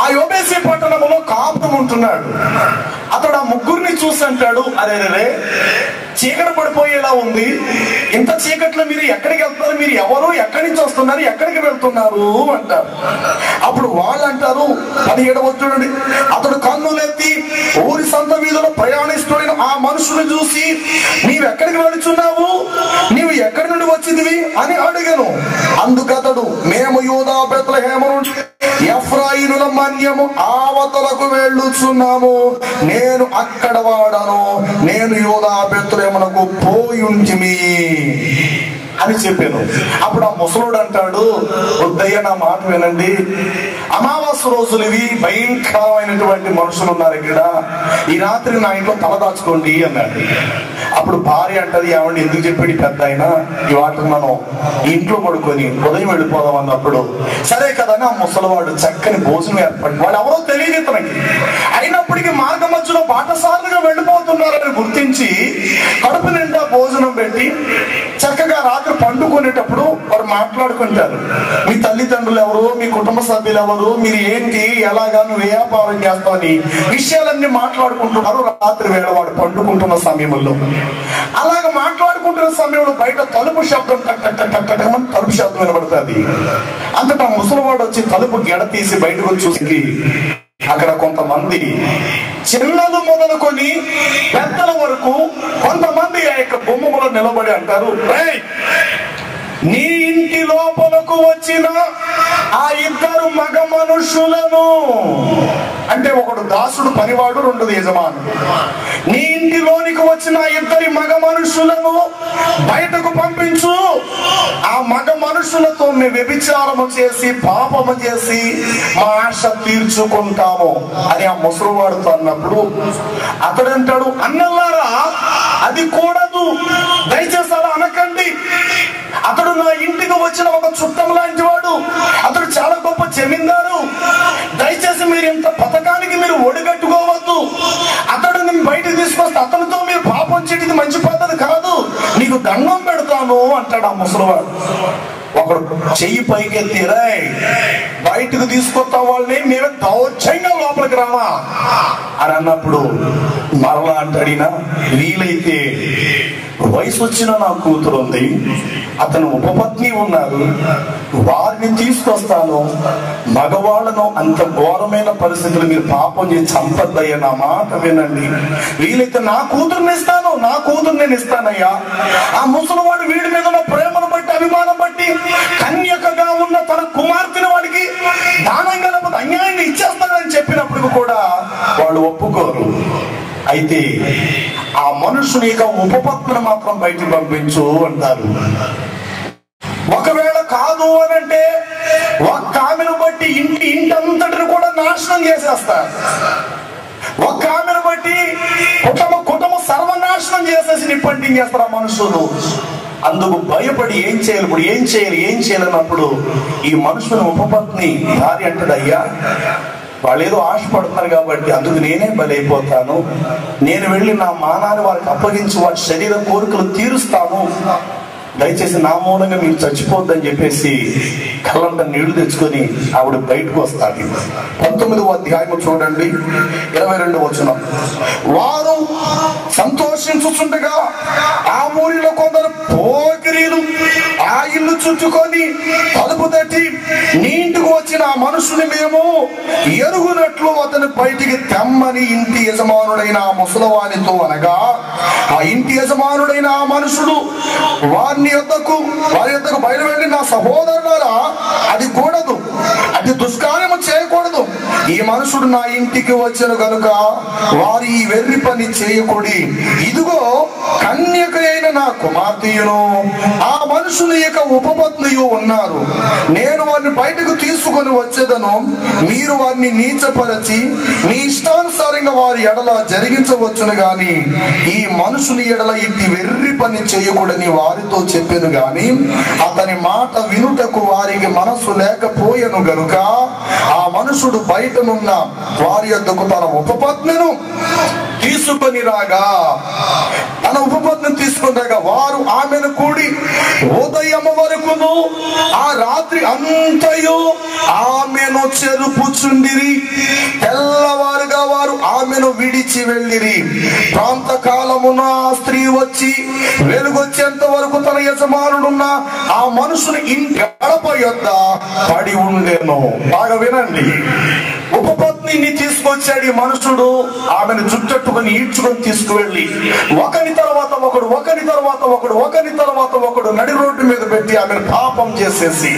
ఆ యోబేసి పట్టణములో కాపురం ఉంటున్నాడు. అతడు ఆ 3 చూసి అంటాడు, అరే చీకటి పడిపోయేలా ఉంది, ఇంత చీకట్లో మీరు ఎక్కడికి వెళ్తున్నారు, మీరు ఎవరు, ఎక్కడి నుంచి వస్తున్నారు, ఎక్కడికి వెళ్తున్నారు అంటారు. అప్పుడు వాళ్ళు అంటారు, 17వ చూడండి, అతడు కన్నులెత్తి ఊరి సంత వీధిలో ప్రయాణిస్తున్న ఆ మనుషుని చూసి, నీవు ఎక్కడికి వెళుచున్నావు, నీవు ఎక్కడి నుండి వచ్చిందివి అని అడిగాను. అందుకతడు, మేము యూదా బెత్లెహేము నుండి ఎఫ్రాయిముల మన్యము ఆవతలకు వెళ్ళుచున్నాము, నేను అక్కడ వాడను, నేను యూదా బెత్లెహేమునకు పోయుంటిమి అని చెప్పాను. అప్పుడు ఆ ముసలుడు అంటాడు, వద్దయ్య నా మాట వినండి, అమావాస్య రోజులు ఇవి, భయంకరమైనటువంటి మనుషులు ఉన్నారు ఇక్కడ, ఈ రాత్రి నా ఇంట్లో తలదాచుకోండి అన్నాడు. అప్పుడు భార్య అంటది, ఏమండి ఎందుకు చెప్పాడు పెద్ద ఆయన, ఈ వాటిని మనం ఇంట్లో పడుకొని ఉదయం వెళ్ళిపోదాం అన్నప్పుడు, సరే కదా అని ఆ ముసలివాడు చక్కని భోజనం ఏర్పడి, వాడు ఎవరో తెలియదు ఇతనికి, అయినప్పటికీ మార్గ మధ్యలో బాటసారులుగా వెళ్ళిపోతున్నారని గుర్తించి కడుపు నిండా భోజనం పెట్టి చక్కగా రాత్రి పండుకునేటప్పుడు వారు మాట్లాడుకుంటారు, మీ తల్లిదండ్రులు ఎవరు, మీ కుటుంబ సభ్యులు ఎవరు, మీరు ఏంటి, ఎలాగా, నువ్వు వ్యాపారం చేస్తావు అని విషయాలన్నీ మాట్లాడుకుంటున్నారు. రాత్రి వేళ వాడు పండుకుంటున్న సమయంలో అలాగ మాట్లాడుకుంటున్న సమయంలో బయట తలుపు శబ్దం తలుపు శబ్దం వినబడుతుంది. అంతటా ముసలివాడు వచ్చి తలుపు గెడ తీసి బయటకు చూసి అక్కడ కొంతమంది చిన్నలు మొదలుకొని పెద్దల వరకు కొంతమంది ఆ యొక్క బొమ్మలో నిలబడి అంటారు, నీ ఇంటి లోపలకు వచ్చిన ఆ 2 మగ మనుషులను, అంటే ఒకడు దాసుడు పనివాడు, 2 యజమానుడు, నీ ఇంటిలోనికి వచ్చిన 2 మగ మనుషులను బయటకు పంపించు, ఆ మగ మనుషులతో మేము వ్యభిచారము చేసి పాపము చేసి మా ఆశ తీర్చుకుంటాము అని ఆ ముసలివాడుతో అన్నప్పుడు అతడు అంటాడు, అన్నలారా అది కూడదు, దయచేసి అలా అనకండి, అతడు నా ఇంటికి వచ్చిన ఒక చుట్టం లాంటి వాడు, అతడు చాలా గొప్ప జమీందారు, దయచేసి మీరు ఇంత పథకానికి మీరు ఒడిగట్టుకోవద్దు, అతడిని బయటకు తీసుకొస్తే అతనితో మీరు పాపం చేయడం మంచి పద్ధతి కాదు, నీకు దండం పెడతాను అంటాడు ఆ ముసలివాడు. ఒకడు చెయ్యి పైకెత్తిరా, బయటకు తీసుకొస్తా వాళ్ళని మేము దౌర్జన్యంగా లోపలికి రావా అని అన్నప్పుడు మరలా అంటాడినా, వీలైతే వయసు వచ్చిన నా కూతురు ఉంది, అతను ఉపపత్ని ఉన్నారు, వారిని తీసుకొస్తాను, మగవాళ్ళను అంత ఘోరమైన పరిస్థితులు మీరు పాపం చేసి చంపద్దయ్యా, నా మాట వినండి, వీలైతే నా కూతుర్ని ఇస్తాను, నా కూతురు నేను ఇస్తానయ్యా. ఆ ముసలివాడు వీడి మీద ఉన్న ప్రేమను బట్టి, అభిమానం బట్టి కన్యకగా ఉన్న తన కుమార్తెను వాడికి దానంగా లేకపోతే అన్యాయంగా ఇచ్చేస్తానని చెప్పినప్పుడు కూడా వాళ్ళు ఒప్పుకోరు. అయితే ఆ మనుషుని యొక్క ఉపపత్తులు మాత్రం బయటికి పంపించు అంటారు. ఒకవేళ కాదు అని అంటే ఒక్క ఆమెను బట్టి ఇంటంతటిని కూడా నాశనం చేసేస్తారు. ఒక్క ఆమెను బట్టి కుటుంబ సర్వనాశనం చేసేసి నిప్పంటించేస్తారు ఆ మనుషులు. అందుకు భయపడి ఏం చేయాలి, ఇప్పుడు ఏం చేయాలన్నప్పుడు ఈ మనుషుని ఉపపత్ని భార్య అంటది, అయ్యా వాళ్ళు ఏదో ఆశపడుతున్నారు కాబట్టి అందుకు నేనే బలైపోతాను, నేను వెళ్ళి నా మానాన్ని వారికి అప్పగించి వారి శరీర కోరికలు తీరుస్తాను, దయచేసి నా మూలంగా మీరు చచ్చిపోద్దని చెప్పేసి కళ్ళంట నీళ్లు తెచ్చుకొని ఆవిడ బయటకు వస్తాడు. 19వ అధ్యాయం చూడండి, 22వ వచనం. వారు సంతోషించుచుండగా ఆ ఊరిలో కొందరు పోకిరీలు ఆ ఇల్లు చుట్టుకొని తలుపు తట్టి నీ ఇంటికి వచ్చిన ఆ మనుషుని మేము ఎరుగునట్లు అతను బయటికి తెమ్మని ఇంటి యజమానుడైన ఆ ముసలవానితో అనగా, ఆ ఇంటి యజమానుడైన ఆ మనుషుడు వారి యొద్దకు బయలు వెళ్ళి, నా సహోదరులారా, అది కూడదు, అది దుష్కార్యము చేయకూడదు, ఈ మనుషుడు నా ఇంటికి వచ్చిన గనుక వారు ఈ వెర్రి పని చేయకూడి, ఇదిగో కన్యక అయిన నా కుమార్తెయును ఆ మనుషుని యొక్క ఉపపత్నియు ఉన్నారు, నేను వారిని బయటకు తీసుకొని వచ్చేదను, మీరు వారిని నీచపరచి మీ ఇష్టానుసారంగా వారి ఎడల జరిగించవచ్చును గాని ఈ మనుషుని ఎడల ఇట్టి వెర్రి పని చేయకూడని వారితో చెప్పాను గాని అతని మాట వినుటకు వారికి మనసు లేకపోయెను గనుక ఆ మనుషుడు బయటనున్న వారి యొద్దకు తన ఉపపత్నిను తీసుకొని రాగా, వారు ఆమెను కూడి ఉదయం వరకును ఆ రాత్రి అంతయు ఆమెను చెరుపుచుండిరి. తెల్లవారుగా వారు ఆమెను విడిచి వెళ్ళిరి. ప్రాంతకాలమున ఆ స్త్రీ వచ్చి వెలుగొచ్చేంత వరకు తన యజమానుడున్న ఆ మనుషుని ఇంటి గడప యొద్ద పడి ఉండేను. బాగా వినండి, ఉపపత్నిని తీసుకొచ్చాడు ఈ మనుషుడు. ఆమెను జుట్టట్టుకుని ఈడ్చుకొని తీసుకువెళ్ళి ఒకరి తర్వాత ఒకడు నడి రోడ్డు మీద పెట్టి ఆమెను పాపం చేసేసి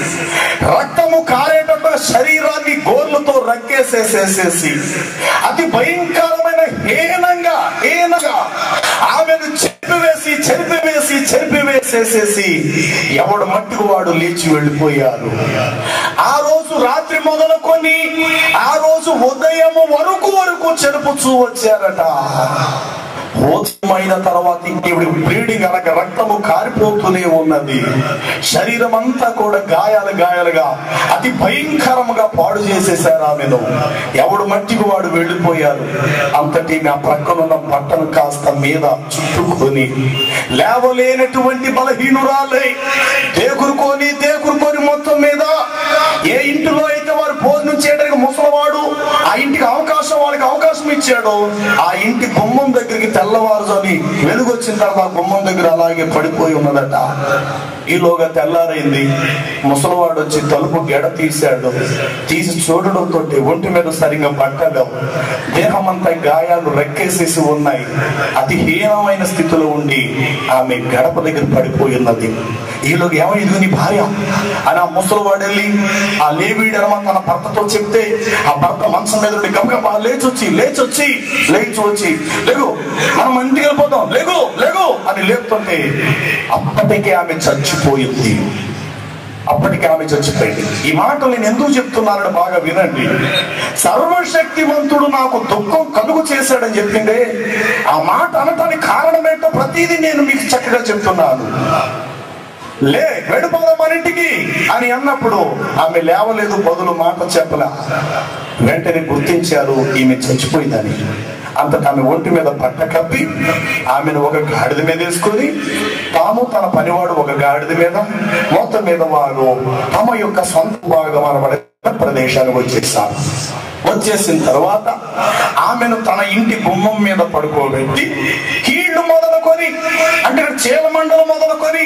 రక్తము కారేటట్టు శరీరాన్ని గోర్లతో రక్కేసేసేసేసి అతి భయంకరమైన హీనంగా ఆమెను చెరిపివేసేసేసి ఎవడు మట్టుకు వాడు లేచి వెళ్ళిపోయారు. ఆ రోజు రాత్రి మొదలుకొని ఆ రోజు ఉదయం వరకు చెరుపుచూ వచ్చారట. భోజనమైన తర్వాత ఇంకేవిడి బ్లీడింగ్ అనగా రక్తము కారిపోతూనే ఉన్నది. శరీరం అంతా కూడా గాయాలుగా అతి భయంకరంగా పాడు చేసేసారు ఆమెను. ఎవడు మట్టికి వాడు వెళ్ళిపోయారు. అంతటి ఆ ప్రక్కనున్న బట్టను కాస్త మీద చుట్టుకొని లేవలేనటువంటి బలహీనురాలై దేకురుకొని మొత్తం మీద ఏ ఇంటిలో అయితే వారు భోజనం చేయడానికి ముసలవాడు ఆ ఇంటికి వాళ్ళకి అవకాశం ఇచ్చాడు, ఆ ఇంటి గుమ్మం దగ్గరికి తెల్లవారుజాని వెలుగొచ్చిన తర్వాత గుమ్మం దగ్గర అలాగే పడిపోయి ఉన్నదట. ఈలోగా తెల్లారైంది. ముసలివాడు వచ్చి తలుపు గెడ తీసి చూడడంతో ఒంటి మీద సరిగా బట్టలు, దేహం అంతా గాయాలు రెక్కేసేసి ఉన్నాయి. అతి హీనమైన స్థితిలో ఉండి ఆమె గడప దగ్గర పడిపోయి ఉన్నది. ఈలోగా ఏమైంది నీ భార్య అని ఆ ముసలివాడు వెళ్ళి ఆ లేవీడనమా తన భర్తతో చెప్తే ఆ భర్త మంచం మీద నుండి గమగమా లేచొచ్చి లేగు మనం ఇంటికి వెళ్ళిపోతాం, లేగు అని లేపుతుంటే అప్పటికే ఆమె చచ్చిపోయింది. ఈ మాటలు నేను ఎందుకు చెప్తున్నానని బాగా వినండి. సర్వశక్తివంతుడు నాకు దుఃఖం కలుగు చేశాడని చెప్పిందే ఆ మాట అనటానికి కారణం ఏంటో ప్రతిదీ నేను మీకు చక్కగా చెప్తున్నాను. వెళ్ళిపోదాం మన ఇంటికి అని అన్నప్పుడు ఆమె లేవలేదు, బదులు మాట చెప్పలా. వెంటనే గుర్తించారు ఈమె చచ్చిపోయిందని. అంతటా ఆమె ఒంటి మీద పట్ట కప్పి ఆమెను ఒక గాడిద మీద వేసుకొని తాను తన పనివాడు ఒక గాడిద మీద మొత్తం మీద వారు తమ యొక్క సొంత భాగం అనబడే ప్రదేశానికి వచ్చేసిన తర్వాత ఆమెను తన ఇంటి గుమ్మం మీద పడుకోబెట్టి కీళ్లు మొదలుకొని మొదలుకొని అంటే చీల మండలం మొదలుకొని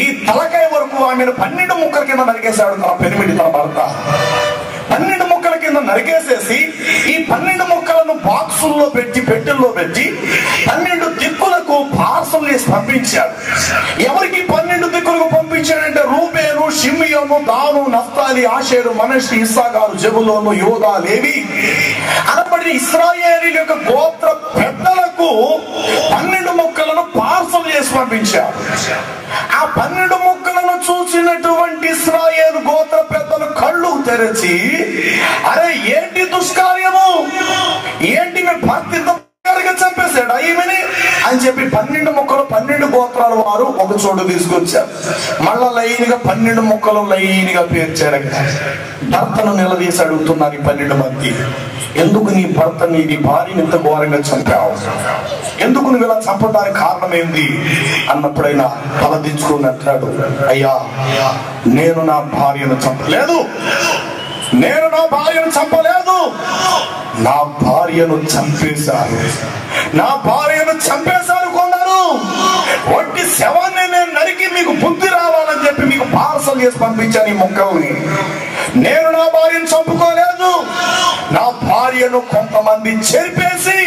ఈ తలకాయ వరకు ఆమెను 12 ముక్కల కింద నరికేశాడు తన పెనిమిటి, తన భర్త. 12 ముక్కల కింద నరికేసేసి ఈ 12 ముక్కలను బాక్సుల్లో పెట్టి పెట్టెల్లో పెట్టి 12 దిక్కులకు పార్సల్ చేసి పంపించాడు. ఎవరికి 12 దిక్కులకు పంపించాడంటే రూబేను, షిమియోను, దాను, నఫ్తాలి, ఆషేరు, మనష్షి, ఇస్సాకారు, జెబులూను, యూదా, లేవి అనబడిన ఇశ్రాయేలీయుల యొక్క గోత్ర పెద్దలకు 12 ముక్కలను పార్సల్ చేసి పంపించాడు. ఆ 12 ముక్కలను చూసినటువంటి ఇశ్రాయేలు గోత్ర పెద్దలు కళ్ళు తెరచి, అరే ఏంటి దుష్కార్యము, ఏంటి మీ భర్త చంపేశాడు ఈమెని అని చెప్పి 12 ముక్కలు 12 గోత్రాల వారు ఒక చోటు తీసుకొచ్చారు. మళ్ళా లైన్గా 12 ముక్కలు లైన్గా పేర్చారు. భర్తను నిలదీసి అడుగుతున్నారు ఈ 12 మంది, ఎందుకు నీ భర్తని, నీ భార్యని ఇంత ఘోరంగా చంపావు, ఎందుకు నువ్వు ఇలా చంపడానికి కారణం ఏంది అన్నప్పుడైనా తలదించుకుని అంటాడు, అయ్యా నేను నా భార్యను చంపలేదు, నేను నా భార్యను చంపలేదు, నా భార్యను చంపేశారు, నా భార్యను చంపేశారు కొందరు. ఒట్టి శవాన్ని నేను నరికి మీకు బుద్ధి రావాలని చెప్పి మీకు పార్సల్ చేసి పంపించాను ఈ మొక్కల్ని. నేను నా భార్యను చంపుకోలేదు, నా భార్యను కొంతమంది చెరిపేసి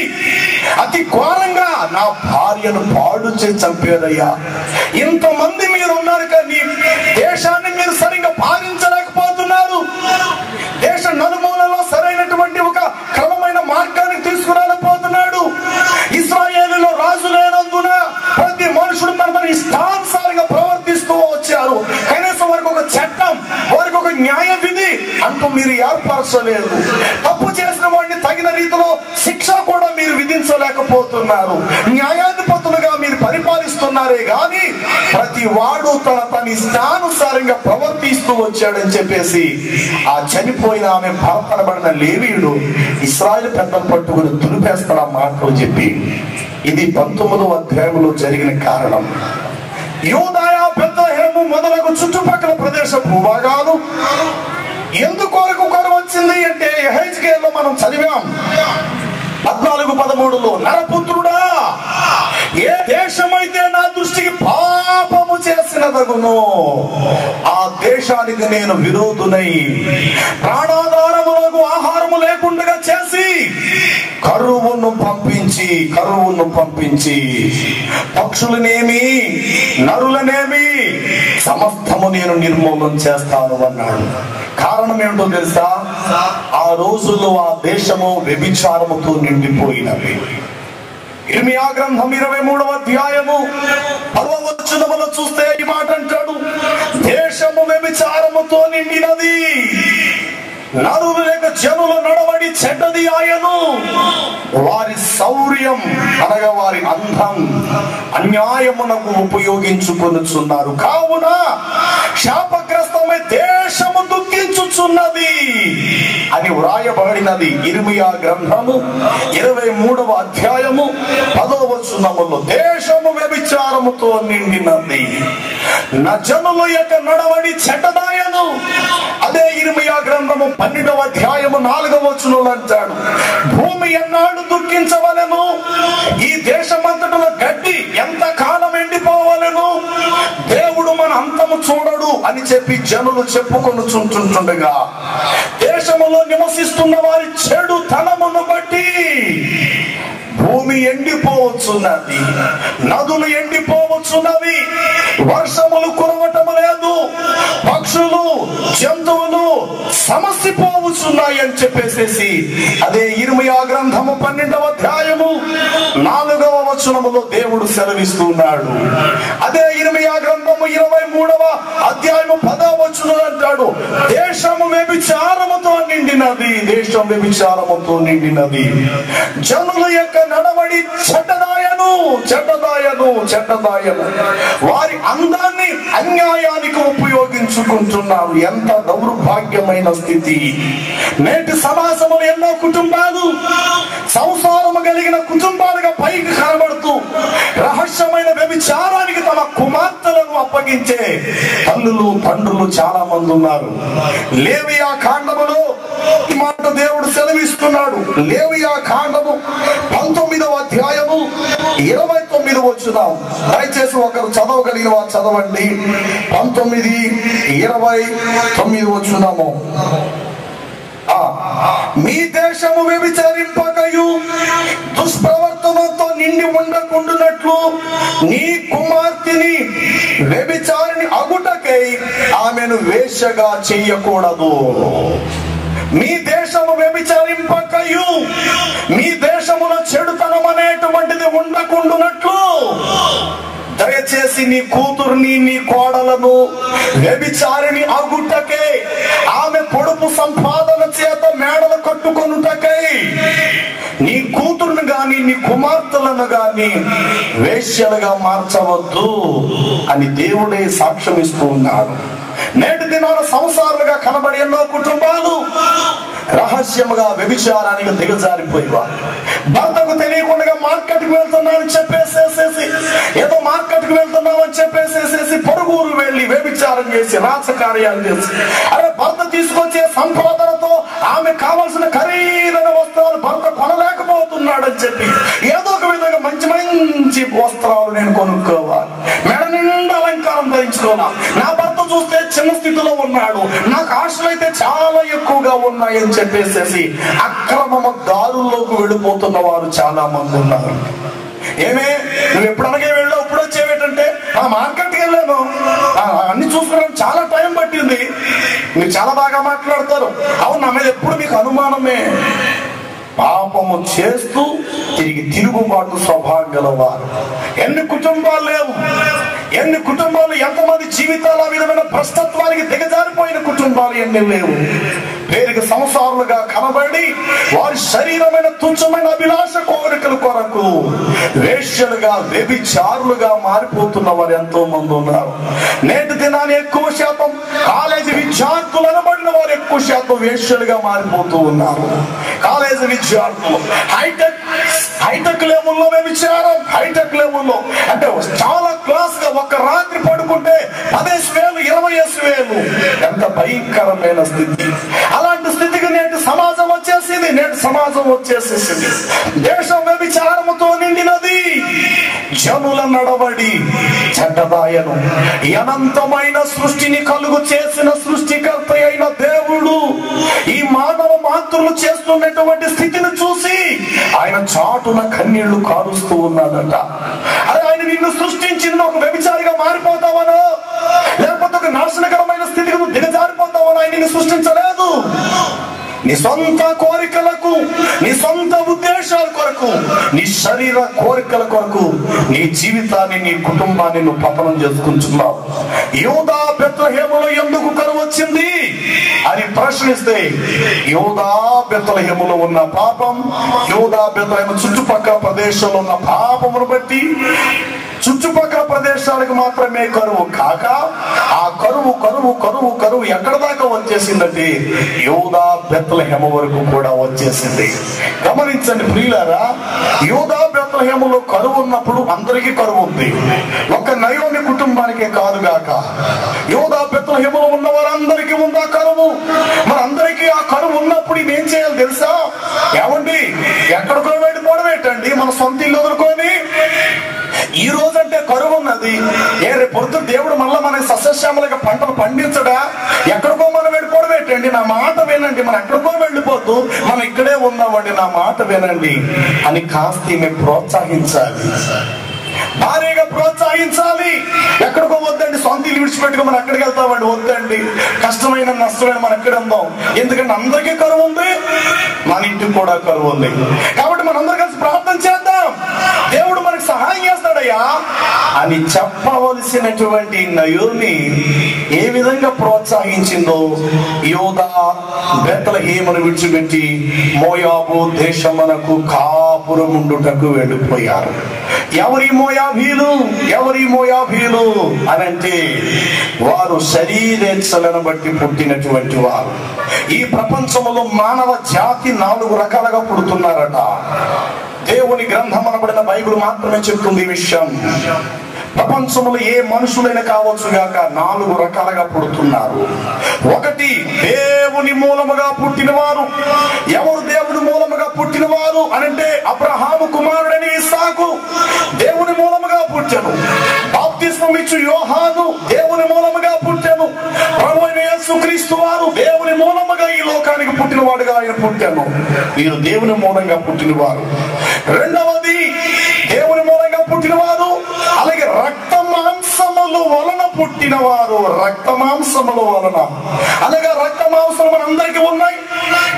అతి ఘోరంగా నా భార్యను పాడు చేసి చంపేదయ్యా. ఇంతమంది మీరు ఉన్నారు కానీ దేశాన్ని మీరు సరిగ్గా పాలించలేకపోతున్నారు, దేశ నలుమూలలో సరైనటువంటి ఒక క్రమమైన మార్గాన్ని తీసుకురాలేకపోతున్నాడు. ఇశ్రాయేలులో రాజు లేనందున ప్రతి మనుషుడు మన ఇష్టానుసారంగా ప్రవర్తిస్తూ వచ్చారు. కనీసం వారికి ఒక చట్టం, వారికి ఒక న్యాయ విధి అంటూ మీరు ఏర్పరచలేదు. తప్పు చేసిన వాడిని తగిన రీతిలో శిక్ష కూడా మీరు విధించలేకపోతున్నారు. న్యాయాధిపతులుగా మీరు పరిపాలిస్తున్నారే గాని ప్రతి వాడు తన ఇష్టానుసారంగా ప్రవర్తిస్తూ వచ్చాడని చెప్పేసి ఆ చనిపోయిన ఆమె భర్తనబడిన లేవీయుడు ఇశ్రాయేలు పెద్దలు పట్టుకుని దులిపేస్తాడు ఆ మాటలు చెప్పి. ఇది 19వ అధ్యాయంలో జరిగిన కారణం. యూదాయ, బెత్లెహేము మొదలగు చుట్టుపక్కల ప్రదేశ భూభాగాలు ఎందుకొరకు కరువు వచ్చింది అంటే యెహెజ్కేలులో మనం చదివాం 14:13లో, నరపుత్రుడా, ఏ దేశమైతే నా దృష్టికి పాపము చేసినదగునో ఆ దేశానికి నేను విరోధునై ప్రాణాధారములకు ఆహారము లేకుండా చేసి కరువును పంపించి పక్షులనేమి నరులనేమి సమస్తము నేను నిర్మూలన చేస్తాను అన్నాడు. కారణం ఏమిటో తెలుసా? ఆ రోజుల్లో ఆ దేశము వ్యభిచారముతో నిండిపోయినవి. ఇర్మియా గ్రంథం 23వ అధ్యాయము 10వ వచనములో చూస్తే ఈ మాట అంటాడు, దేశము వ్యభిచారముతో నిండినది, నరులు లేక జనుల నడవడి చెడ్డది ఆయను, వారి శౌర్యం అనగా వారి అందం అన్యాయమునకు ఉపయోగించుకొనుచున్నారు, కావున శాపగ్రస్తమై దేశము దుఃఖించుచున్నది అని వ్రాయబడినది. ఇర్మియా గ్రంథము 23వ అధ్యాయము 10వ వచనములో దేశము వ్యభిచారముతో నిండినది, నా జనుల యొక్క నడవడి చెడ్డదాయను. అదే ఇర్మియా గ్రంథము 12వ అధ్యాయము 4వ వచనంలో అంటాడు, భూమి ఎన్నాడు దుఃఖించవలెను, ఈ దేశమంతటిలో గడ్డి ఎంత కాలం ఎండిపోవలెను, దేవుడు మన అంతము చూడడు అని చెప్పి జనులు చెప్పుకొని చుంటుండగా దేశములో నివసిస్తున్న వారి చెడు తనమును బట్టి భూమి ఎండిపోవచ్చున్నది, నదులు ఎండిపోవచ్చున్నవి, వర్షములు కురవటం లేదు, పక్షులు జంతువులు సమసిపోవచ్చున్నాయి అని చెప్పేసేసి అదే ఇర్మియా గ్రంథము 12వ అధ్యాయము 4వ వచనములో దేవుడు సెలవిస్తున్నాడు. అదే ఇర్మియా గ్రంథము 23వ అధ్యాయము 10వ వచనం అంటాడు, దేశము వ్యభిచారముతో నిండినది, దేశం వ్యభిచారముతో నిండినది, జనుల యొక్క నడవడి చెడ్డదాయను, వారి అందాన్ని అన్యాయానికి ఉపయోగించుకుంటున్నారు. ఎంత దౌర్భాగ్యమైన స్థితి. నేటి సమాజంలో ఎన్నో కుటుంబాలు సంసారము కలిగిన కుటుంబాలుగా పైకి కనబడుతూ రహస్యమైన వ్యభిచారానికి తమ కుమార్తెలను అప్పగించే తల్లులు తండ్రులు చాలా మంది ఉన్నారు. లేవియా కాండములో ఈ మాట దేవుడు సెలవిస్తున్నాడు. లేవియా కాండము 19వ అధ్యాయము 29వ వచనం చూస్తున్నాం. దయచేసి ఒకరు చదవగలిగిన వారు చదవండి. 19:29 వచనము. మీ దేశము వ్యభిచరింపకయు దుష్ప్రవర్తనతో నిండి ఉండకుండునట్లు నీ కుమార్తెని వ్యభిచారిణి అగుటకై ఆమెను వేశ్యగా చెయ్యకూడదు. మీ దేశము వ్యభిచరింపకయు, మీ దేశములో చెడుతనం అనేటువంటిది ఉండకుండునట్లు దయచేసి నీ కూతుర్ని నీ కోడలను వ్యభిచారిణి అగుటకై, ఆమె పొడుపు సంపాదన చేత మేడలు కట్టుకొనుటకై నీ కూతురును గాని నీ కుమార్తెలను గాని వేశ్యలుగా మార్చవద్దు అని దేవుడే సాక్ష్యం ఇస్తూ ఉన్నాడు. నేటి దినాల సంసారాలుగా కనబడి ఎన్నో కుటుంబాలు రహస్యముగా వ్యభిచారానికి దిగజారిపోయేవారు. భర్తకు తెలియకుండా మార్కెట్కి వెళ్తున్నామని చెప్పేసేసేసి, ఏదో మార్కెట్కి వెళ్తున్నామని చెప్పేసేసేసి పొరుగురు వెళ్ళి వ్యభిచారం చేసి రాజకార్యాలు చేసి, అరే భర్త తీసుకొచ్చే సంపాదనతో ఆమె కావలసిన ఖరీదైన వస్త్రాలు భర్త కొనలేకపోతున్నాడని చెప్పి ఏదో ఒక విధంగా మంచి మంచి వస్త్రాలు నేను కొనుక్కోవాలి, మెడ నిండా అలంకారం ధరించుకోవాలి, నా భర్త చూస్తే చిన్న స్థితిలో ఉన్నాడు, నాకు ఆశలు అయితే చాలా ఎక్కువగా ఉన్నాయని చెప్పేసేసి అక్రమ దారుల్లోకి వెళ్ళిపోతున్న వారు చాలా మంది ఉన్నారు. ఏమే నువ్వు ఎప్పుడనగా వెళ్ళావు, ఇప్పుడు వచ్చేవేటంటే ఆ మార్కెట్కి వెళ్ళాను, అన్ని చూసుకోవడం చాలా టైం పట్టింది. మీరు చాలా బాగా మాట్లాడతారు. అవును, నా మీద ఎప్పుడు మీకు అనుమానమే. పాపము చేస్తూ తిరిగి తిరుగుబాటు స్వభావం గలవారు ఎన్ని కుటుంబాలు లేవు, ఎన్ని కుటుంబాలు, ఎంతమంది జీవితాల విధమైన భ్రష్టత్వానికి దిగజారిపోయిన కుటుంబాలు ఎన్ని లేవు. పేరుకి సంసారులుగా కనబడి వారి శరీరమైన తుచ్చమైన అభిలాష కోరికల కొరకు వేశ్యలుగా వ్యభిచారులుగా మారిపోతున్న వారు ఎంతో మంది ఉన్నారు. నేటి దినాన్ని ఎక్కువ శాతం కాలేజీ విద్యార్థులు అనబడిన వారు ఎక్కువ శాతం వేశ్యలుగా మారిపోతూ ఉన్నారు. కాలేజీ విద్యార్థులు హైటెక్ లెవెల్లో వ్యభిచారం, హైటెక్ లెవెల్లో అంటే చాలా క్లాస్ గా ఒక రాత్రి పడుకుంటే 10,000 20,000 ఎంత భయంకరమైన స్థితి. అలాంటి స్థితికి నేటి సమాజం వచ్చేసింది. నేటి సమాజం వచ్చేసేసింది. దేశం వ్యభిచారముతో నిండినది. జనుల నడవడి చెడ్డదాయను. అనంతమైన సృష్టిని కలుగు చేసిన సృష్టికర్త అయిన దేవుడు ఈ మానవ మాతృలు చేస్తున్నటువంటి స్థితిని చూసి ఆయన చాటున కన్నీళ్లు కారుస్తూ ఉన్నాడట. అదే ఆయన నిన్ను సృష్టించింది ఒక వ్యభిచారిగా మారిపోతావనో, లేకపోతే ఒక నాశనకరమైన స్థితికి నువ్వు దిగజారిపోతావనో ఆయన నిన్ను సృష్టించలేదు. నీ సొంత కోరికలకు, నీ సొంత ఉద్దేశాల కొరకు, నీ శరీర కోరికల కొరకు నీ జీవితాన్ని, నీ కుటుంబాన్ని నువ్వు పతనం చేసుకుంటున్నావు. యూదా బెత్లెహేములో ఎందుకు కరువు వచ్చింది అని ప్రశ్నిస్తే, యూదా బెత్లెహేములో ఉన్న పాపం, యూదా బెత్లెహేము చుట్టుపక్కల ప్రదేశంలో ఉన్న పాపమును బట్టి చుట్టుపక్కల ప్రదేశాలకు మాత్రమే కరువు కాక ఆ కరువు కరువు కరువు కరువు ఎక్కడ దాకా వచ్చేసిందంటే యూదా బెత్లెహేము వరకు కూడా వచ్చేసింది. గమనించండి ప్రియులారా, యూదా బెత్లెహేములో కరువు ఉన్నప్పుడు అందరికీ కరువు ఉంది. ఒక నయోమి కుటుంబానికే కాదు గాక యూదా బెత్లెహేములో ఉన్న వారందరికీ ఉందా కరువు. మనందరికీ ఆ కరువు ఉన్నప్పుడు ఏం చేయాలి తెలుసా? ఏమండి, ఎక్కడికో వెళ్ళిపోవడం ఏంటండి, మన సొంత ఇల్లు వదులుకొని. ఈ రోజంటే కరువు ఉన్నది, రేపు పొద్దున దేవుడు మళ్ళా మన సస్యశ్యామలుగా పంటలు పండించడా? ఎక్కడికో మనం వెళ్ళిపోవడం ఏంటండి, నా మాట వినండి, మనం ఎక్కడికో వెళ్ళిపోతూ మనం ఇక్కడే ఉన్నామండి, నా మాట వినండి అని కాస్త ప్రోత్సహించాలి, భారీగా ప్రోత్సహించాలి. ఎక్కడికో వద్దండి, సొంత ఇల్లు విడిచిపెట్టుకో మనం ఎక్కడికి వెళ్తామండి, వద్దండి, కష్టమైన నష్టమైన మనం ఎక్కడ ఉందాం. ఎందుకంటే అందరికీ కరువు ఉంది, మన ఇంటికి కూడా కరువు ఉంది. కాబట్టి మనందరం కలిసి ప్రార్థన చేద్దాం, దేవుడు మనకు సహాయం చేస్తాడయ్యా అని చెప్పవలసినటువంటి నయోమి ఏ విధంగా ప్రోత్సహించిందో యూదా బెత్లెహేమును విడిచిపెట్టి మోయాబు దేశమునకు కాపురముండుటకు వెళ్ళిపోయారు. ఎవరి మోయాబీలు అనంటే వారు శరీరేచ్ఛలను బట్టి పుట్టినటువంటి వారు. ఈ ప్రపంచంలో మానవ జాతి 4 రకాలుగా పుడుతున్నారట. దేవుని గ్రంథం అనబడిన బైబిల్ మాత్రమే చెప్తుంది ఈ విషయం. ప్రపంచంలో ఏ మనుషులైనా కావచ్చు గాక 4 రకాలుగా పుడుతున్నారు. ఒకటి దేవుని మూలముగా పుట్టినవారు. ఎవరు దేవుని మూలముగా పుట్టినవారు అనంటే అబ్రహాము కుమారుడైన ఇస్సాకు దేవుని మూలముగా పుట్టిన పుట్టెను. బాప్తిస్మం ఇచ్చు యోహాను దేవుని మూలముగా పుట్టెను. ప్రభువైన యేసుక్రీస్తు వారు దేవుని మూలముగా ఈ లోకానికి పుట్టినవాడుగా ఆయన పుట్టాను. వీరు దేవుని మూలంగా పుట్టినవారు. రెండవది దేవుని మూలంగా పుట్టినవారు, అలాగే రక్త మాంసముల వలన పుట్టినవారు. రక్త మాంసముల వలన, అలాగే రక్త మాంసాలు మన అందరికీ ఉన్నాయి.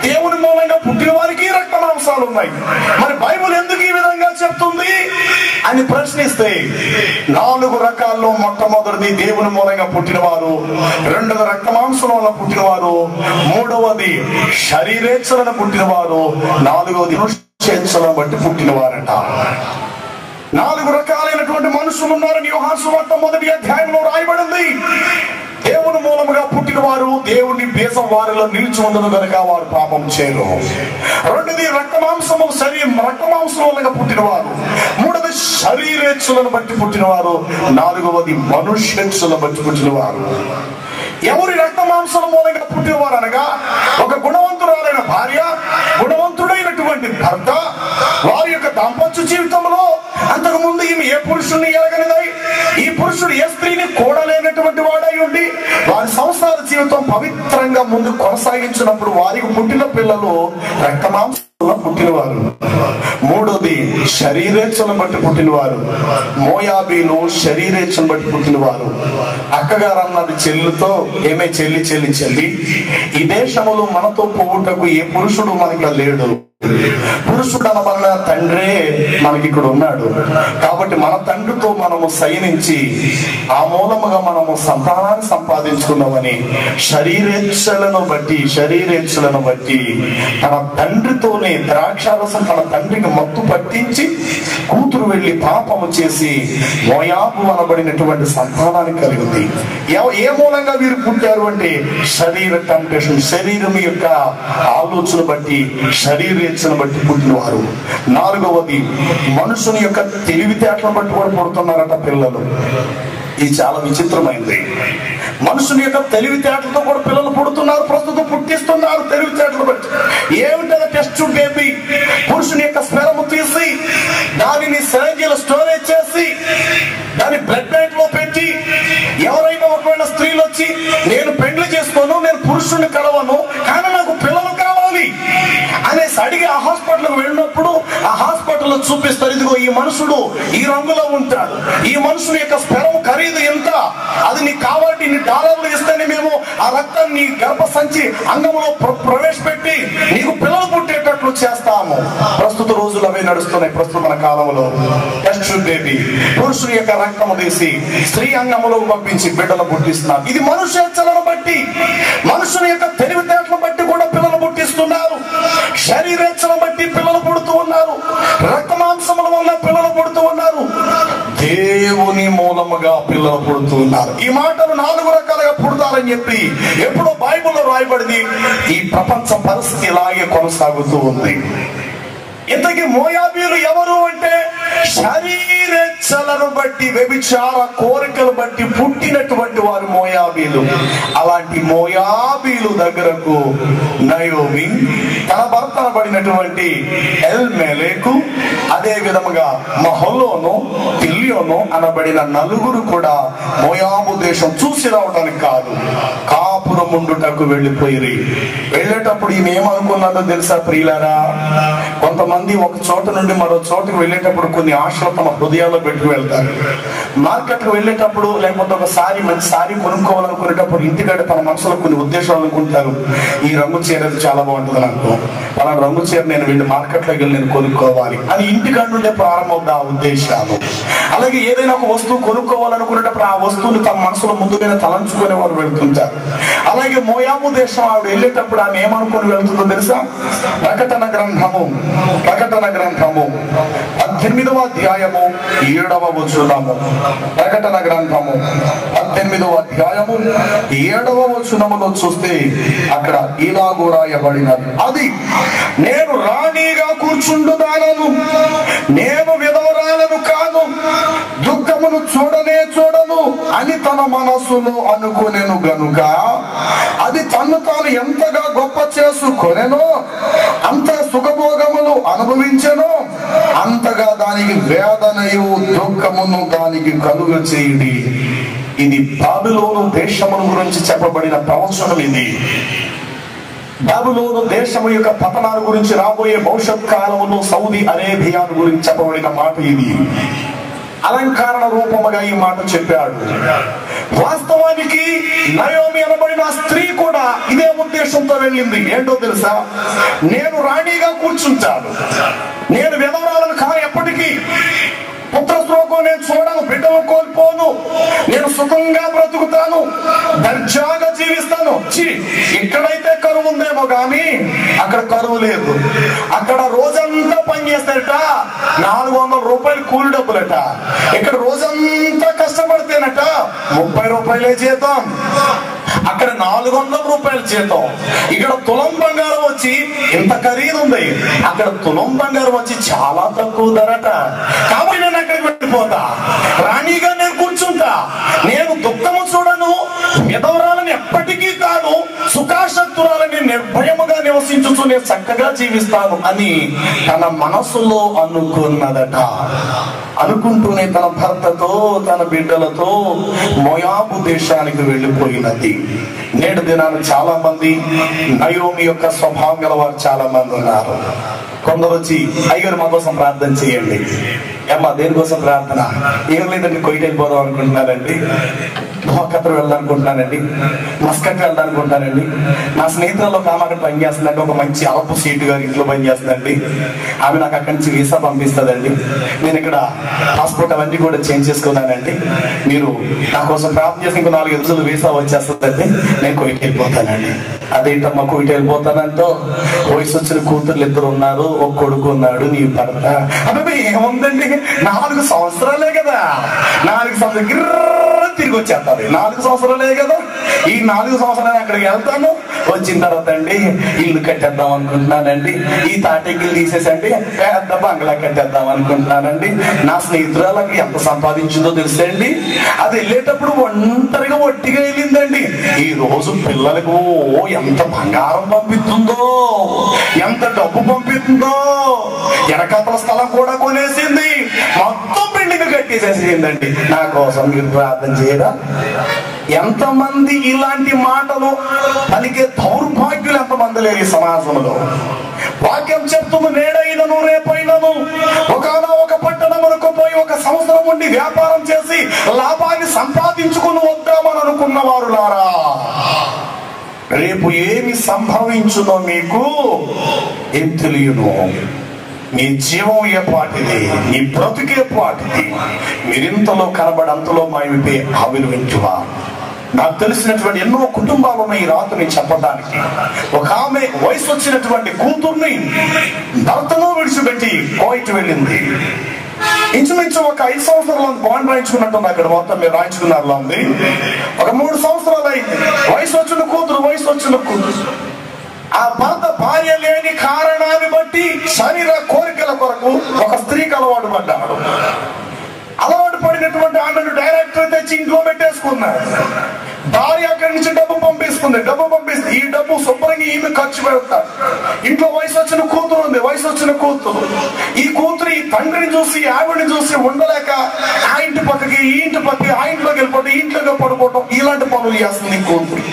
దేవుని మూలంగా పుట్టిన వారికి రక్త మాంసాలు ఉన్నాయి. మరి బైబిల్ ఎందుకు ఈ విధంగా చెప్తుంది అని ప్రశ్నిస్తే, 4 రకాల్లో మొట్టమొదటిది దేవుని మూలంగా పుట్టినవారు, రెండవది రక్త మాంసం వల్ల పుట్టినవారు, మూడవది శరీరేచ్ఛలను పుట్టినవారు, నాలుగవది మనుష్యేచ్ఛలను బట్టి పుట్టినవారట. 4 రకాలైనటువంటి మనుషులు ఉన్నారని యోహాను సువార్త 1వ అధ్యాయంలో రాయబడింది. దేవుని మూలముగా పుట్టిన వారు దేవుని బీజం వారిలో నిలిచి ఉండదు కనుక వారు పాపం చేయరు. రెండోది రక్త మాంసము రక్త మాంసం వల్ల పుట్టినవారు, మూడవది శరీరేచ్ఛలను బట్టి పుట్టినవారు, నాలుగవది మనుష్యేచ్ఛలను బట్టి పుట్టినవారు. ఎవరి రక్త మాంసం మూలంగా పుట్టినవారు అనగా, ఒక గుణవంతురాలైన భార్య, గుణవంతుడైనటువంటి భర్త, వారి యొక్క దాంపత్య జీవితంలో అంతకు ముందు ఈమె ఏ పురుషుని ఎరగనిదై, ఈ పురుషుడు ఏ స్త్రీని కూడలేనటువంటి వాడై ఉండి వారి సంసార జీవితం పవిత్రంగా ముందు కొనసాగించినప్పుడు వారికి పుట్టిన పిల్లలు రక్త మాంసం పుట్టినవారు. మూడోది శరీరేచ్ఛను బట్టి పుట్టినవారు. మోయాబీలు శరీరేచ్ఛను బట్టి పుట్టినవారు. అక్కగారు అన్నది చెల్లితో, ఏమే చెల్లి చెల్లి చెల్లి, ఈ దేశములో మనతో పోవుటకు ఏ పురుషుడు మనకి లేడు. పురుషుడు అనబడిన తండ్రే మనకి ఇక్కడ ఉన్నాడు. కాబట్టి మన తండ్రితో మనము సైనించి ఆ మూలముగా మనము సంతానాన్ని సంపాదించుకున్నామని శరీరేచ్ఛలను బట్టి తన తండ్రితోనే ద్రాక్షారసం తన తండ్రికి మత్తు పట్టించి కూతురు వెళ్లి పాపము చేసి మోయాబు అనబడినటువంటి సంతానాన్ని కలిగింది. ఏ మూలంగా వీరు పుట్టారు అంటే శరీర టెంప్టేషన్, శరీరం యొక్క ఆలోచన బట్టి శరీరేచ్ఛను బట్టి పుట్టినవారు. నాలుగవది మనుషుని యొక్క తెలివితేటలను బట్టి కూడా పుడుతున్నారట పిల్లలు. ఇది చాలా విచిత్రమైంది. మనుషుని యొక్క తెలివితేటలతో కూడా పిల్లలు పుడుతున్నారు, ప్రస్తుతం పుట్టిస్తున్నారు తెలివితేటలు బట్టి. ఏమిటంటే టెస్ట్ బేబీ, పురుషుని యొక్క స్పెరము తీసి దానిని సిరంజీలో స్టోరేజ్ చేసి దాన్ని బ్లడ్ బ్యాంక్ లో పెట్టి, ఎవరైనా ఒకవేళ స్త్రీలు వచ్చి నేను పెండ్లి చేసుకోను, నేను పురుషుని కలవను, కానీ నాకు పిల్లలు కావాలి అనేసి అడిగి ఆ హాస్పిటల్కి వెళ్ళినప్పుడు ఆ హాస్పిటల్లో చూపిస్తారు, ఇదిగో ఈ మనుషుడు ఈ రంగులో ఉంటాడు, ఈ మనుషుని యొక్క స్పెరం ఖరీదు ఎంత, అది నీకు కావాలంటే ఇన్ని డాలర్లు ఇస్తేనే మేము ఆ రక్తాన్ని నీ గర్భ సంచి అంగంలో ప్రవేశపెట్టి నీకు పిల్లలు పుట్టేటట్లు చేస్తాము. ప్రస్తుత రోజులు అవే నడుస్తున్నాయి. ప్రస్తుత కాలంలో టెస్ట్ బేబీ, పురుషుని యొక్క రక్తము తీసి స్త్రీ అంగంలో పంపించి బిడ్డలు పుట్టిస్తున్నారు. ఇది మనుష్యేచ్ఛలను బట్టి, మనుషుని యొక్క తెలివితేటలను బట్టి కూడా పిల్లలు పుట్టిస్తున్నారు. శరీరేచ్ఛలను బట్టి పిల్లలు పుడుతూ ఉన్నారు. రక్త మాంసముల వల్ల పిల్లలు పుడుతూ ఉన్నారు. దేవుని మూలముగా పిల్లలు పుడుతూ ఉన్నారు. ఈ మాటలు 4 రకాలుగా పుడతారని చెప్పి ఎప్పుడో బైబిల్లో రాయబడింది. ఈ ప్రపంచ పరిస్థితి ఇలాగే కొనసాగుతూ ఉంది. ఇంతకీ మోయాబీలు ఎవరు అంటే, శరీరేచ్ఛలను బట్టి వ్యభిచార కోరికలు బట్టి పుట్టినటువంటి వారు మోయాబీలు. అలాంటి మోయాబీలు దగ్గరకు నయోమి తన భర్త అనబడినటువంటి ఎల్మెలెకు, అదే విధముగా మహలోను, తిల్యోను అనబడిన 4 కూడా మోయాబు దేశం చూసి రావడానికి కాదు, కాపురం ఉండుటకు వెళ్ళిపోయి. వెళ్ళేటప్పుడు ఈమె ఏమనుకున్నదో తెలుసా ప్రియులారా? కొంతమంది ఒక చోట నుండి మరో చోటుకు వెళ్ళేటప్పుడు కొన్ని ఆశలు తమ హృదయాల్లో పెట్టుకు వెళ్తారు. మార్కెట్ కు వెళ్ళేటప్పుడు, లేకపోతే ఒక మంచి సారీ కొనుక్కోవాలనుకునేటప్పుడు ఇంటికాడ తన మనసులో కొన్ని ఉద్దేశాలు అనుకుంటారు. ఈ రంగు చీర చాలా బాగుంటుంది నాకు, అలా రంగు చీర నేను వెళ్ళి మార్కెట్ లోకి వెళ్ళి నేను కొనుక్కోవాలి అని ఇంటికాడ నుండే ప్రారంభం ఆ ఉద్దేశాలు. అలాగే ఏదైనా ఒక వస్తువు కొనుక్కోవాలనుకునేటప్పుడు ఆ వస్తువుని తమ మనసులో ముందుగానే తలంచుకునే వారు వెళ్తుంటారు. అలాగే మోయాబు దేశం ఆవిడ వెళ్ళేటప్పుడు ఆమె ఏమనుకుని వెళ్తుందో తెలుసా? ప్రకటన గ్రంథము 18వ అధ్యాయము 7వ వచనము. ప్రకటన గ్రంథము 18వ అధ్యాయము 7వ వచనములో చూస్తే అక్కడ ఇలాగూ రాయబడినది, అది నేను రాణిగా కూర్చుండుదానను, నేను విధవరాలను కాను, దుఃఖమును చూడను అని తన మనసులో అనుకునేను గనుక అది తను తాను ఎంతగా గొప్ప చేసుకొనెనో, అంత సుఖభోగములు అనుభవించెనో అంతగా దానికి వేదనయు దుఃఖమును దానికి కలుగ చేయుడి. ఇది బాబిలోను దేశమును గురించి చెప్పబడిన ప్రవచనం. ఇది బాబిలోను దేశము యొక్క పతనాల గురించి, రాబోయే భవిష్యత్ కాలంలో సౌదీ అరేబియా గురించి చెప్పబడిన మాట. ఇది అలంకరణ రూపముగా ఈ మాట చెప్పాడు. వాస్తవానికి నయోమి అనబడిన స్త్రీ కూడా ఇదే ఉద్దేశంతో వెళ్ళింది. ఏంటో తెలుసా? నేను రాణిగా కూర్చుంటాను, నేను విధవరాలను ఎప్పటికీ పుత్రశ్లోకం నేను చూడను, బిడ్డలు కోల్పోను, నేను సుఖంగా బ్రతుకుతాను, దర్జాగా జీవిస్తాను. ఇక్కడైతే కరువు ఉందేమో గాని అక్కడ కరువు లేదు. అక్కడ రోజంతా పని చేస్తారట, 400 రూపాయలు కూలి డబ్బులట. ఇక్కడ రోజంతా కష్టపడితేనట 30 రూపాయలే జీతం. అక్కడ 400 రూపాయల జీతం. ఇక్కడ తులం బంగారం వచ్చి ఇంత ఖరీదు ఉంది, అక్కడ తులం బంగారం వచ్చి చాలా తక్కువ ధరట. కాబట్టి నేను అక్కడికి వెళ్ళిపోతా, రాణిగా నేను కూర్చుంటా, నేను దుఃఖము చూడను, విధవరాలని ఎప్పటికీ కాదు, సుఖాశక్తురాలని నిర్భయముగా నివసించుతూ నేను చక్కగా జీవిస్తాను అని తన మనసులో అనుకున్నదట. అనుకుంటూనే తన భర్తతో తన బిడ్డలతో మోయాబు దేశానికి వెళ్ళిపోయినది. నేటి దినాలు చాలా మంది నయోమి యొక్క స్వభావం గల వారు చాలా మంది ఉన్నారు. కొందరు వచ్చి అయ్యారు మా కోసం ప్రార్థన చేయండి. అమ్మా దేనికోసం ప్రార్థన? ఏం లేదండి, కొయ్యి వెళ్ళిపోదాం అనుకుంటున్నానండి, మొక్కత్ర వెళ్ళాలనుకుంటున్నానండి, మస్కట్ వెళ్ళాలనుకుంటున్నానండి, నా స్నేహితులలో ఒక ఆమె అక్కడ పనిచేస్తుందండి, ఒక మంచి అల్పు సీటు గారి ఇంట్లో పనిచేస్తుందండి, ఆమె నాకు అక్కడి నుంచి వీసా పంపిస్తుందండి, నేను ఇక్కడ పాస్పోర్ట్ అవన్నీ కూడా చేంజ్ చేసుకున్నానండి, మీరు నా కోసం ప్రార్థన చేసి ఇంకో 4 రోజులు వీసా వచ్చేస్తుందండి, నేను కొయ్యికి వెళ్ళిపోతానండి. అదేంటమ్మా కొయ్యికి వెళ్ళిపోతానంటో, వయసు వచ్చిన కూతుర్లు 2 ఉన్నారు, ఒక కొడుకు ఉన్నాడు, నీ భర్త. అబ్బాయి ఏముందండి, 4 సంవత్సరాలే కదా, 4 సంవత్సరాలు తిరిగి వచ్చేస్తుంది. 4 సంవత్సరాలే కదా, ఈ 4 సంవత్సరాలు అక్కడికి వెళ్తాను, వచ్చిన తర్వాత అండి ఇల్లు కట్టేద్దాం అనుకుంటున్నానండి, ఈ తాటెగ్గిలు తీసేసండి పెద్ద బంగ్లా కట్టేద్దాం అనుకుంటున్నానండి. నా స్నేహితురాలకి ఎంత సంపాదించిందో తెలుసండి, అది వెళ్ళేటప్పుడు ఒంటరిగా ఒట్టిగా వెళ్ళిందండి. ఈ రోజు పిల్లలకు ఎంత బంగారం పంపిస్తుందో, ఎంత డబ్బు పంపిస్తుందో, వెనకాతల స్థలం కూడా కొనేసింది, మొత్తం బిల్డింగ్ కట్టేసేసిందండి. నా కోసం మీరు ప్రార్థన చేయరా? ఎంతమంది ఇలాంటి మాటలు పలికే దౌర్భాగ్యులు ఎంతమంది లేరు ఈ సమాజంలో. వాక్యం చెప్తుంది, నేడైనను రేపైనను ఒక పట్టణమునకు పోయి 1 సంవత్సరం ఉండి వ్యాపారం చేసి లాభాన్ని సంపాదించుకుని వద్దామని అనుకున్న వారులారా, రేపు ఏమి సంభవించునో మీకు ఏం తెలియను. నీ జీవం ఏ పాటిది, నీ బ్రతుకే పాటిది. మీరింతలో కనబడంతలో మాయమైతే ఆవిర్వించువా. నాకు తెలిసినటువంటి ఎన్నో కుటుంబాలు ఉన్నాయి ఈ రాత్రి చెప్పడానికి. ఒక ఆమె వయసు వచ్చినటువంటి కూతుర్ని భర్తను విడిచిపెట్టి కోయిట్ వెళ్ళింది. ఇంచుమించు ఒక 5 సంవత్సరాలు బాండ్ రాయించుకున్నట్టుంది, అక్కడ మొత్తం మీరు రాయించుకున్నారులో ఉంది. ఒక 3 సంవత్సరాలు అయింది. వయసు వచ్చిన కూతురు ఆ భర్త భార్య లేని కారణాన్ని బట్టి శరీర కోరికల కొరకు ఒక స్త్రీకి అలవాటు పడ్డాడు. అలవాటు పడినటువంటి ఆమెను డైరెక్టర్ తెచ్చి ఇంట్లో పెట్టేసుకున్నాడు. భార్య అక్కడి నుంచి డబ్బు పంపిస్తుంది. ఈ డబ్బు శుభ్రంగా ఈమె ఖర్చు పెడతాడు. ఇంట్లో వయసు వచ్చిన కూతురు ఉంది. ఈ కూతురు ఈ తండ్రిని చూసి ఆవిడని చూసి ఉండలేక ఆ ఇంటి పక్కకి ఈ ఇంటి పక్కకి ఆ ఇంట్లోకి వెళ్ళిపోవడం, ఈ ఇంట్లోకి పడుకోవడం, ఇలాంటి పనులు చేస్తుంది ఈ కూతురు.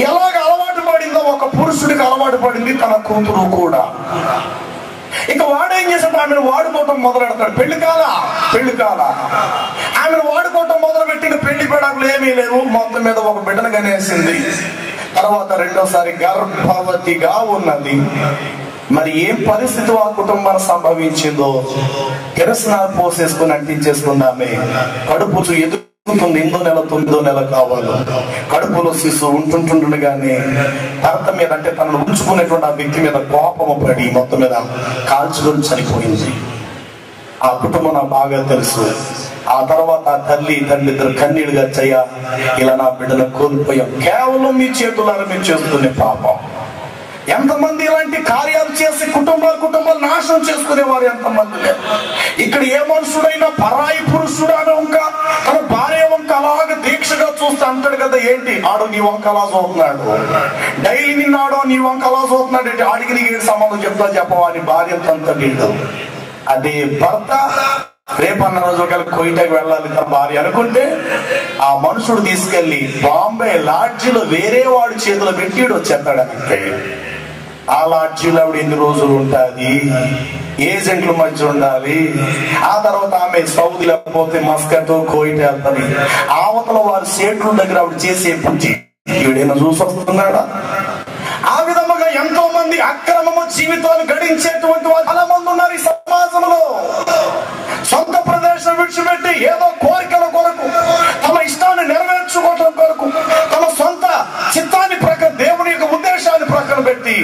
ఎలాగ అలవాటు పడిందో ఒక పురుషుడికి అలవాటు పడింది తన కూతురు కూడా. ఇక వాడేం చేశాడు, ఆమెను వాడుకోవటం మొదలెడతాడు. పెళ్లి కాల ఆమెను వాడుకోవటం మొదలు పెట్టిన పెళ్లి పెడాకులు ఏమీ లేవు. మొత్తం మీద ఒక బిడ్డను కనేసింది. తర్వాత రెండోసారి గర్భవతిగా ఉన్నది. మరి ఏం పరిస్థితి ఆ కుటుంబానికి సంభవించిందో కిరసనాలు పోసేసుకుని అంటించేసుకున్నామే. కడుపు ఎదుగుతుంది. 8వ నెల 9వ నెల కావాలి. కడుపులో శిశువు ఉంటుండగానే భర్త మీద, అంటే తనను ఉంచుకునేటువంటి ఆ వ్యక్తి మీద కోపము పడి మొత్తం మీద కాల్చుకొని చనిపోయింది. ఆ కుటుంబం నాకు బాగా తెలుసు. ఆ తర్వాత ఆ తల్లి తండ్రి 2 కన్నీళ్ళుగా చెయ్య, ఇలా నా బిడ్డను కోల్పోయాం, కేవలం మీ చేతులారా మీరు చేస్తున్న పాపం. ఎంతమంది ఇలాంటి కార్యాలు చేసి కుటుంబాలు నాశనం చేసుకునేవారు ఎంతమంది లేరు. ఇక్కడ ఏ మనుషుడైనా పరాయి పురుషుడు అని వంక తన భార్య వంక అలాగ దీక్షగా చూస్తే అంటాడు కదా, ఏంటి ఆడు నీ వంక అలా చూస్తున్నాడు, డైలీ నిన్నాడో నీ వంక అలా చూస్తున్నాడు, ఆడికి నీకు సంబంధం చెప్పవా అని భార్య అంత నీళ్ళు. అది భర్త రేపన్న రోజు ఒకవేళ కోయిటకు వెళ్ళాలి తన భార్య అనుకుంటే ఆ మనుషుడు తీసుకెళ్లి బాంబే లాడ్జిలో వేరే వాడి చేతిలో పెట్టి వచ్చేస్తాడంటే ఆ లాడ్జిలో ఆవిడ ఎన్ని రోజులు ఉంటుంది, ఏజెంట్ల మధ్య ఉండాలి. ఆ తర్వాత ఆమె సౌదీ లేకపోతే మస్కట్ కోయిట వెళ్తాది. ఆవతల వారి సేట్ల దగ్గర ఆవిడ చేసే పూజ ఈవిడైనా చూసి వస్తున్నాడా? ఆ విధముగా ఎంతో మంది అక్రమము జీవితాలు గడించేటువంటి వారు చాలా మంది ఉన్నారు ఈ సమాజంలో. సొంత ప్రదేశం విడిచిపెట్టి ఏదో కోరికల కొరకు, తమ ఇష్టాన్ని నెరవేర్చుకోవడం కొరకు, తమ సొంత చిత్తాన్ని ప్రక్కన, దేవుని యొక్క ఉద్దేశాన్ని ప్రక్కన పెట్టి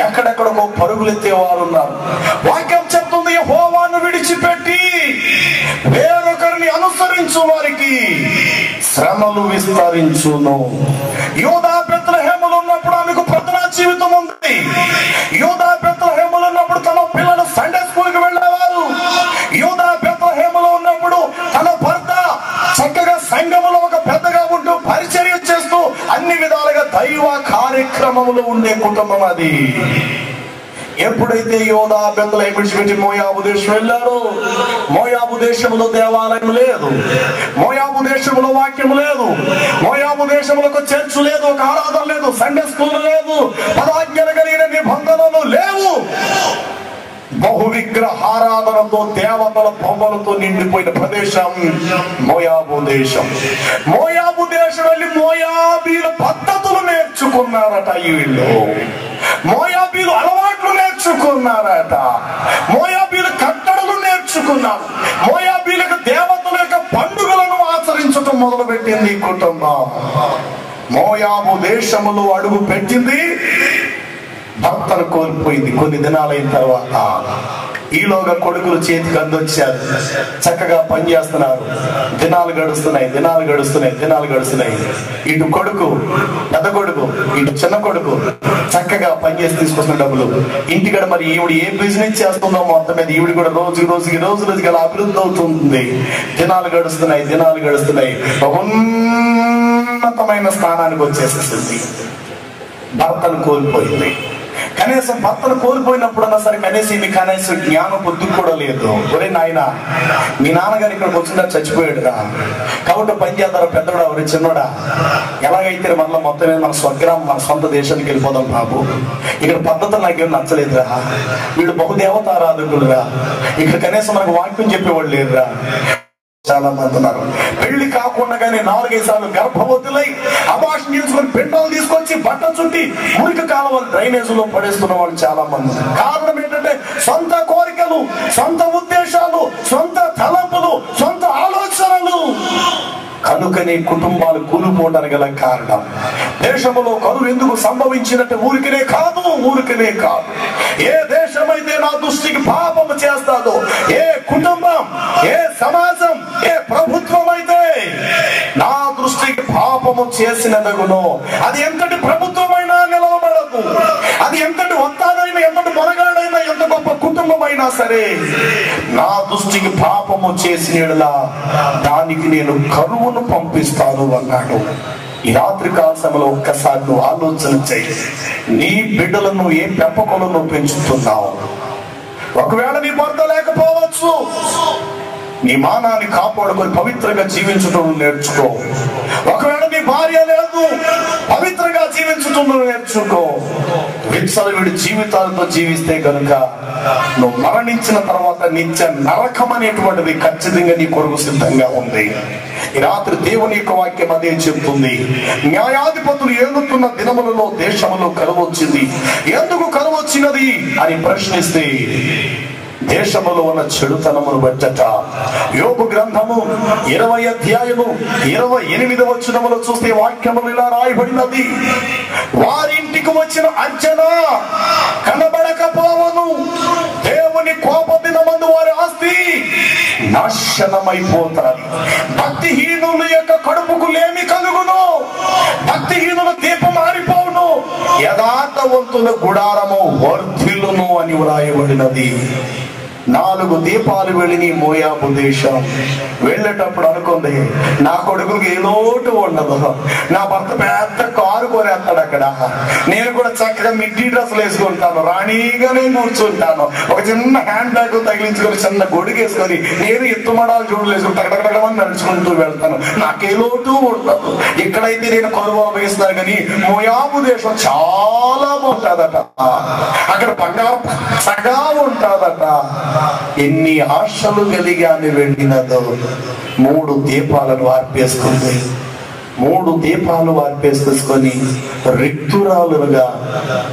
ఎక్కడెక్కడికో పరుగులెత్తే వారు ఉన్నారు. వాక్యం చెప్తుంది, యెహోవాను విడిచిపెట్టి వేరొకరిని అనుసరించు వారికి శ్రమలు విస్తరించును. యూదా బెత్లెహేములో ఉన్నప్పుడు ఆమెకు ప్రార్థనా జీవితం ఉంది. యూదా బెత్లెహేములో ఉన్నప్పుడు తన పిల్లలు సండే స్కూల్ కి వెళ్ళేవారు. యూదా బెత్లెహేములో ఉన్నప్పుడు తన భర్త చక్కగా సంఘములో ఒక పెద్దగా ఉంటూ పరిచర్య చేస్తూ అన్ని విధాలుగా దైవ కార్యక్రమములు ఉండే కుటుంబం అది. ఎప్పుడైతే యోధా బెత్లెహేము విడిచిపెట్టి మోయాబు దేశం వెళ్ళారో, మోయాబు దేశంలో దేవాలయం లేదు, మోయాబు దేశంలో వాక్యం లేదు, మోయాబు దేశంలో ఒక చర్చ్ లేదు, ఒక ఆరాధన లేదు, సండే స్కూల్ లేదు, పదాజ్ఞలు కలిగిన నిబంధనలు లేవు. బహు విగ్రహారాధనతో దేవతల బొమ్మలతో నిండిపోయిన ప్రదేశం మోయాబు దేశం. మోయాబు దేశం వెళ్ళి మోయాబీల పద్ధతులు నేర్చుకున్నారట వీళ్ళు. మోయాబీలు అలవాట్లు నేర్చుకున్నారట. మోయాబీలు కట్టడలు నేర్చుకున్నారు. మోయాబీలకు దేవతల యొక్క పండుగలను ఆచరించడం మొదలు పెట్టింది ఈ కుటుంబం. మోయాబు దేశములో అడుగు పెట్టింది, భర్తను కోల్పోయింది. కొన్ని దినాలైన తర్వాత ఈలోగా కొడుకులు చేతికి అందొచ్చారు, చక్కగా పని చేస్తున్నారు. దినాలు గడుస్తున్నాయి. ఇటు కొడుకు, పెద్ద కొడుకు, ఇటు చిన్న కొడుకు చక్కగా పని చేసి తీసుకొస్తున్న డబ్బులు ఇంటికాడ. మరి ఈవిడ ఏ బిజినెస్ చేస్తుందో మొత్తం మీద ఈవిడ కూడా రోజుకి అలా అభివృద్ధి అవుతుంది. దినాలు గడుస్తున్నాయి. ఒక ఉన్నతమైన స్థానానికి వచ్చేస్తుంది. భర్తను కోల్పోయింది. కనీసం భర్తను కోల్పోయినప్పుడన్నా సరే కనీసం జ్ఞానం బుద్ధి కూడా లేదు. ఒరే నాయన, మీ నాన్నగారు ఇక్కడికి వచ్చిందా చచ్చిపోయాడురా, కాబట్టి పని చేద్దారా, పెద్దోడా ఒరే చిన్నోడా, ఎలాగైతే మళ్ళీ మొత్తం మీద మన స్వగ్రామం మన సొంత దేశానికి వెళ్ళిపోదాం బాబు, ఇక్కడ పద్ధతులు నాకేం నచ్చలేదురా, వీడు బహుదేవతారాధకుడురా, ఇక్కడ కనీసం మనకు వాక్యం చెప్పేవాళ్ళు లేదురా. చాలా మంది ఉన్నారు. పెళ్లి కాకుండా కానీ 4-5 సార్లు గర్భవతులై అబార్షన్ చేసుకుని పిండాలు తీసుకొచ్చి బట్ట చుట్టి మురికి కాలువలు డ్రైనేజీలో పడేస్తున్న వాళ్ళు చాలా మంది. కారణం ఏంటంటే సొంత కోరికలు, సొంత ఉద్దేశాలు, సొంత తలంపులు, సొంత ఆలోచనలు. కనుకనే కుటుంబాలు కూలిపోవడానికి గల కారణం. దేశంలో కరువు ఎందుకు సంభవించినట్టు ఊరికనే కాదు. ఏ దేశమైతే నా దృష్టికి పాపము చేస్తాదో, ఏ కుటుంబం, ఏ సమాజం, ఏ ప్రభుత్వం అయితే నా దృష్టికి పాపము చేసినదగునో, అది ఎంతటి ప్రభుత్వమైనా నిలవబడదు. అది ఎంతటి వత్తాదైనా, ఎంతటి మొనగాడైనా, ఎంత గొప్ప కుటుంబమైనా సరే, నా దృష్టికి పాపము చేసినలా దానికి నేను కరువును పంపిస్తాను అన్నాడు. ఈ రాత్రి కాల సమయంలో ఒక్కసారి నువ్వు ఆలోచన చేయి. నీ బిడ్డలను ఏ పెంపకంలో పెంచుతున్నావు? ఒకవేళ నీ భర్త లేకపోవచ్చు, నీ మానాన్ని కాపాడుకొని పవిత్రంగా జీవించడం నేర్చుకో. ఒకవేళ నీ భార్య లేదు, పవిత్రంగా జీవించడం నేర్చుకో. విచ్చలవిడి జీవితాలతో జీవిస్తే కనుక నువ్వు మరణించిన తర్వాత నిత్య నరకం అనేటువంటిది ఖచ్చితంగా నీ కొరకు సిద్ధంగా ఉంది. ఈ రాత్రి దేవుని యొక్క వాక్యం అదే చెప్తుంది. న్యాయాధిపతులు ఏలుతున్న దినములలో దేశములో కరువు వచ్చింది. ఎందుకు కరువు వచ్చినది అని ప్రశ్నిస్తే దేశములో ఉన్న చెడుతనమును బట్టట. యోబు గ్రంథము 20 అధ్యాయము 28వ వచనములో చూస్తే వాక్యములు ఇలా రాయబడినది, వారింటికి వచ్చిన అంచనా కనబడకపోవను, దేవుని కోప దినమందు వారి ఆస్తి నాశనమైపోతారు. భక్తిహీనుల యొక్క కడుపుకు లేమి కలుగును, భక్తిహీనుల దీపం ఆరిపోవును, యథార్థవంతుల గుడారము వర్ధిల్లును అని వ్రాయబడినది. 4 దీపాలు వెళ్ళి మోయాబు దేశం వెళ్ళేటప్పుడు అనుకుంది, నా కొడుకుకి ఏ లోటు ఉండదు, నా భర్త పెద్ద కారు కొనేస్తాడు అక్కడ, నేను కూడా చక్కగా మిడ్డీ డ్రెస్సులు వేసుకుంటాను, రాణిగానే కూర్చుంటాను, ఒక చిన్న హ్యాండ్ బ్యాగ్ తగిలించుకొని చిన్న గొడుగు వేసుకొని నేను ఎత్తుమడాలు జోడులు వేసుకుని టగటగటమని నడుచుకుంటూ వెళ్తాను, నాకే లోటు ఉండదు. ఇక్కడైతే నేను కరువు అనుభవిస్తాను, కానీ మోయాబు దేశం చాలా బాగుంటుందట, అక్కడ బంగారం పచ్చగా ఉంటుందట. ఎన్ని ఆశలు కలిగాని వెళ్ళినదో 3 దీపాలను ఆర్పేసుకుంది. 3 దీపాలు ఆర్పేసుకొని రిక్తురాలుగా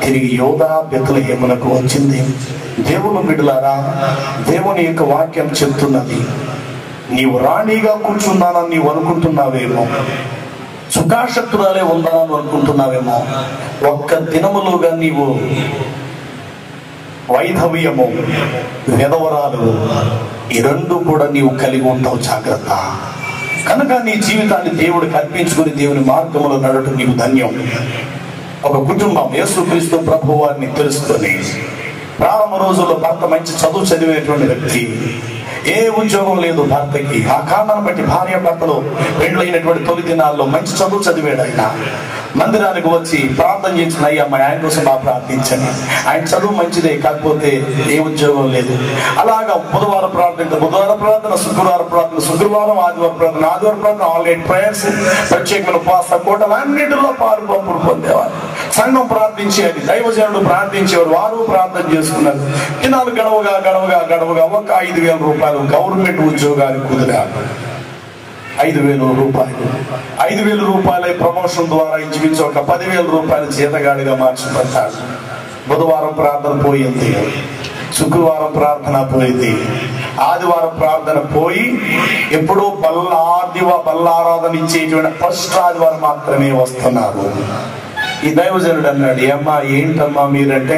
తిరిగి యోధా బెత్లెహేమునకు వచ్చింది. దేవుని బిడ్డలారా, దేవుని యొక్క వాక్యం చెప్తున్నది, నీవు రాణిగా కూర్చున్నానని నీవు అనుకుంటున్నావేమో, సుఖాశక్తురాలే ఉందానని అనుకుంటున్నావేమో, ఒక్క దినములుగా నీవు వైధవ్యము, విధవరాలు, ఈ 2 కూడా నీవు కలిగి ఉంటావు. జాగ్రత్త. కనుక నీ జీవితాన్ని దేవుడికి అర్పించుకుని దేవుని మార్గంలో నడవటం నీకు ధన్యం. ఒక కుటుంబం యేసుక్రీస్తు ప్రభువు వారిని తెలుసుకొని ప్రారంభ రోజుల్లో భర్త మంచి చదువు చదివేటువంటి వ్యక్తి, ఏ ఉద్యోగం లేదు భర్తకి. ఆ కారణాన్ని బట్టి భార్య భర్తలు పెండ్లైనటువంటి తొలి దినాల్లో మంచి చదువు చదివాడు. ఆయన మందిరానికి వచ్చి ప్రార్థన చేసిన, అయ్యా మా ఆయన కోసం బాగా ప్రార్థించండి, ఆయన చదువు మంచిదే, కాకపోతే ఏ ఉద్యోగం లేదు. అలాగా బుధవారం ప్రార్థన, శుక్రవారం ప్రార్థన, శుక్రవారం, ఆదివారం ప్రార్థన, ఆదివారం ప్రార్థన, ఆల్రెడీ ప్రేయర్స్, ప్రత్యేకమైన ఉపవాస కూటలు అన్నింటిలో పాలు పంపులు పొందేవారు. సంఘం ప్రార్థించేది, దైవజనుడు ప్రార్థించేవారు, వారు ప్రార్థన చేసుకున్నారు. దినాలు గడవగా ఒక 5,000 రూపాయలు గవర్నమెంట్ ఉద్యోగానికి కుదిరారు. 5,000 రూపాయలు, 5,000 రూపాయల ప్రమోషన్ ద్వారా ఇంచుమించు ఒక 10,000 రూపాయలు జీతగాడిగా మార్చబడ్డాడు. బుధవారం ప్రార్థన పోయింది, శుక్రవారం ప్రార్థన పోయింది, ఆదివారం ప్రార్థన పోయి ఎప్పుడో బల్లారాధన ఇచ్చేటువంటి ఫస్ట్ ఆదివారం మాత్రమే వస్తున్నారు. ఈ దైవజనుడు అన్నాడు, ఏమ్మా ఏంటమ్మా మీరంటే,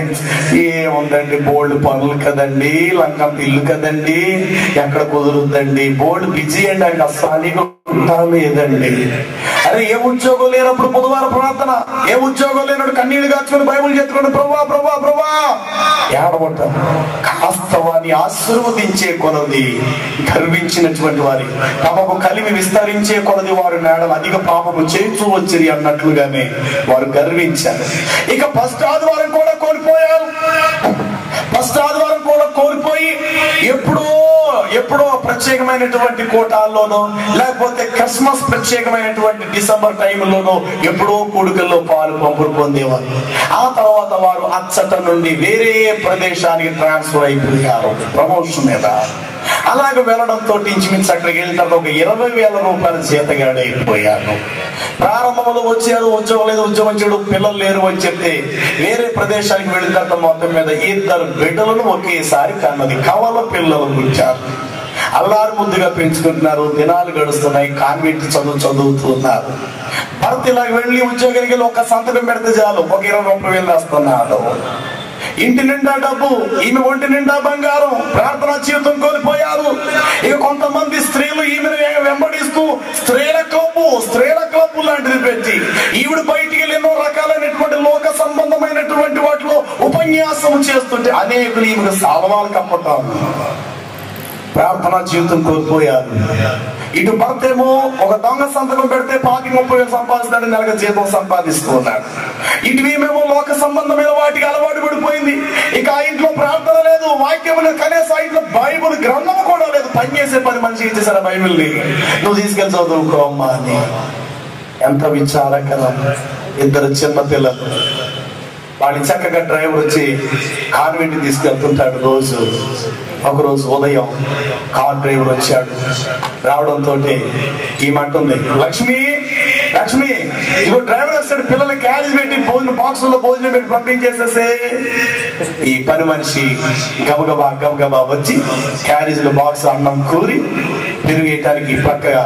ఏముందండి బోల్డ్ పనులు కదండి, లంకం ఇల్లు కదండి, ఎక్కడ కుదురుద్దండి, బోల్డ్ బిజీ అండి, ఆయన అస్సాలిగా లేదండి. అరే ఏ ఉద్యోగం లేనప్పుడు బుధవారం ప్రార్థన, ఏ ఉద్యోగం లేనప్పుడు కన్నీళ్లు కాచుకొని బైబుల్ చెప్పుకోండి, ప్రభా ప్రభా ప్రభా ఏడవట. కాస్తవాన్ని ఆశీర్వదించే కొలది గర్వించినటువంటి వారి తమకు కలిమి విస్తరించే కొలది వారు నేడలు అధిక పాపము చేస్తూ వచ్చిరి అన్నట్లుగానే వారు గర్వించారు. ఇక ఫస్ట్ ఆదివారం కూడా కోల్పోయారు. ఫస్ట్ ఆదివారం కూడా కోల్పోయి ఎప్పుడో ప్రత్యేకమైనటువంటి కోటాల్లోనో, లేకపోతే క్రిస్మస్ ప్రత్యేకమైనటువంటి డిసెంబర్ టైంలోనో ఎప్పుడో కూడుకల్లో పాలు పంపులు పొందేవారు. ఆ తర్వాత వారు అచ్చట నుండి వేరే ప్రదేశానికి ట్రాన్స్ఫర్ అయిపోయారు ప్రమోషన్ మీద. అలాగే వెళ్ళడంతో ఇంచుమించు అక్కడికి వెళ్తారు ఒక 20,000 రూపాయల జీతగాడు అయిపోయారు. ప్రారంభంలో వచ్చారు, ఉద్యోగం లేదు, ఉద్యోగం చేయడు, పిల్లలు లేరు అని చెప్తే వేరే ప్రదేశానికి వెళ్ళిన తర్వాత మొత్తం మీద 2 బిడ్డలను ఒకేసారి కన్నది. కవల పిల్లలు పుట్టారు. అల్లారు ముద్దుగా పెంచుకుంటున్నారు. దినాలు గడుస్తున్నాయి. కాన్వెంట్ చదువుతున్నారు. భర్త ఇలా వెళ్ళి ఉద్యోగానికి ఒక సంతకం పెడితే చాలు, ఒక 20,000 వేస్తున్నాడు. ఇంటి నిండా డబ్బు, ఈమె ఒంటి నిండా బంగారం, ప్రార్థనా జీవితం కోల్పోయారు. ఇక కొంతమంది స్త్రీలు ఈమెను వెంబడిస్తూ స్త్రీల క్లబ్బు లాంటిది పెట్టి ఈవిడ బయటికి వెళ్ళి ఎన్నో రకాలైనటువంటి లోక సంబంధమైనటువంటి వాటిలో ఉపన్యాసం చేస్తుంటే అనేకులు ఈమెకు సాధనాలు కప్పటారు. ప్రార్థనా జీవితం కోల్పోయారు. ఇటు భర్త ఏమో ఒక దొంగ సంతకం పెడితే 30,000 సంపాదిస్తాడు, నెలకు జీతం సంపాదిస్తూ ఉన్నాడు. ఇటు మేమేమో లోక సంబంధమైన వాటికి అలవాటు పడిపోయింది. ఇక ఆ ఇంట్లో ప్రార్థన లేదు, వాక్యం లేదు, కనీసం ఆ ఇంట్లో బైబుల్ గ్రంథం కూడా లేదు. పనిచేసే 10 మనిషికి ఇచ్చేసారు బైబిల్ని, నువ్వు తీసుకెళ్ళి చదువుకో అమ్మా అని. ఎంత విచారకరం. 2 చిన్న పిల్లలు, వాడిని చక్కగా డ్రైవర్ వచ్చి కాన్వెంట్ తీసుకెళ్తుంటాడు రోజు. ఒకరోజు ఉదయం కార్ డ్రైవర్ వచ్చాడు. రావడంతో ఏమంటుంది, లక్ష్మి ఇగో డ్రైవర్ వస్తాడు, పిల్లలు క్యారేజ్ పెట్టి బాక్సుల్లో భోజనం పెట్టి పంపించేసేసే. ఈ పని మనిషి గబగబా వచ్చి క్యారేజ్ లో బాక్స్ అన్నం కూరి పెరుగు వేయటానికి పక్కగా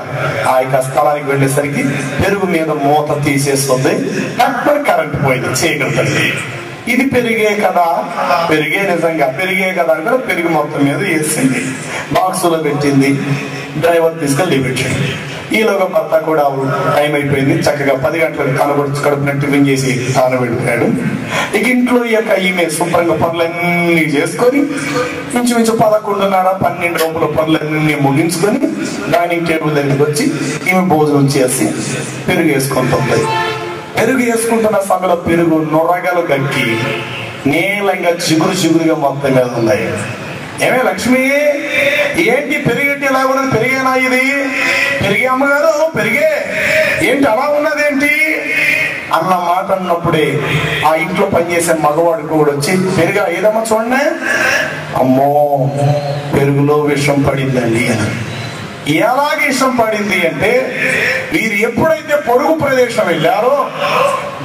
ఆ యొక్క స్థలానికి వెళ్ళేసరికి పెరుగు మీద మూత తీసేస్తుంది. కరెంట్ పోయింది, చేయగలుగుతుంది. ఇది పెరిగే కదా, నిజంగా పెరిగే కదా అంటే పెరుగు మొత్తం మీద వేసింది, బాక్సులో పెట్టింది. డ్రైవర్ తీసుకెళ్ళి పెట్టాడు. ఈలోగా భర్త కూడా టైం అయిపోయింది, చక్కగా 10 గంటలకు కడుపున టిఫిన్ చేసి తాను వెళ్ళిపోయాడు. ఇక ఇంట్లో ఈమె శుభ్రంగా పనులన్నీ చేసుకొని ఇంచుమించు 11:30-12 లోపల పనులన్నీ ముగించుకొని డైనింగ్ టేబుల్ దగ్గరికి వచ్చి ఈమె భోజనం చేసి పెరుగు వేసుకుంటుంది. పెరుగు వేసుకుంటున్న సమయంలో పెరుగు నొరగలు గక్కి నీలంగా చిగురుగా మొత్తం మీద ఉన్నాయి. ఏమే లక్ష్మి, ఏంటి పెరిగేటి ఇలా ఉన్నది? పెరిగేనా ఇది? పెరిగే అమ్మగారు, పెరిగే ఏంటి అలా ఉన్నదేంటి అన్న మాట అన్నప్పుడే ఆ ఇంట్లో పనిచేసే మగవాడు కూడా వచ్చి పెరుగా ఏదమ్మా చూడండి, అమ్మో పెరుగులో విషం పడిందండి అని. ఎలాగ విషం పడింది అంటే, వీరు ఎప్పుడైతే పొరుగు ప్రదేశం వెళ్ళారో,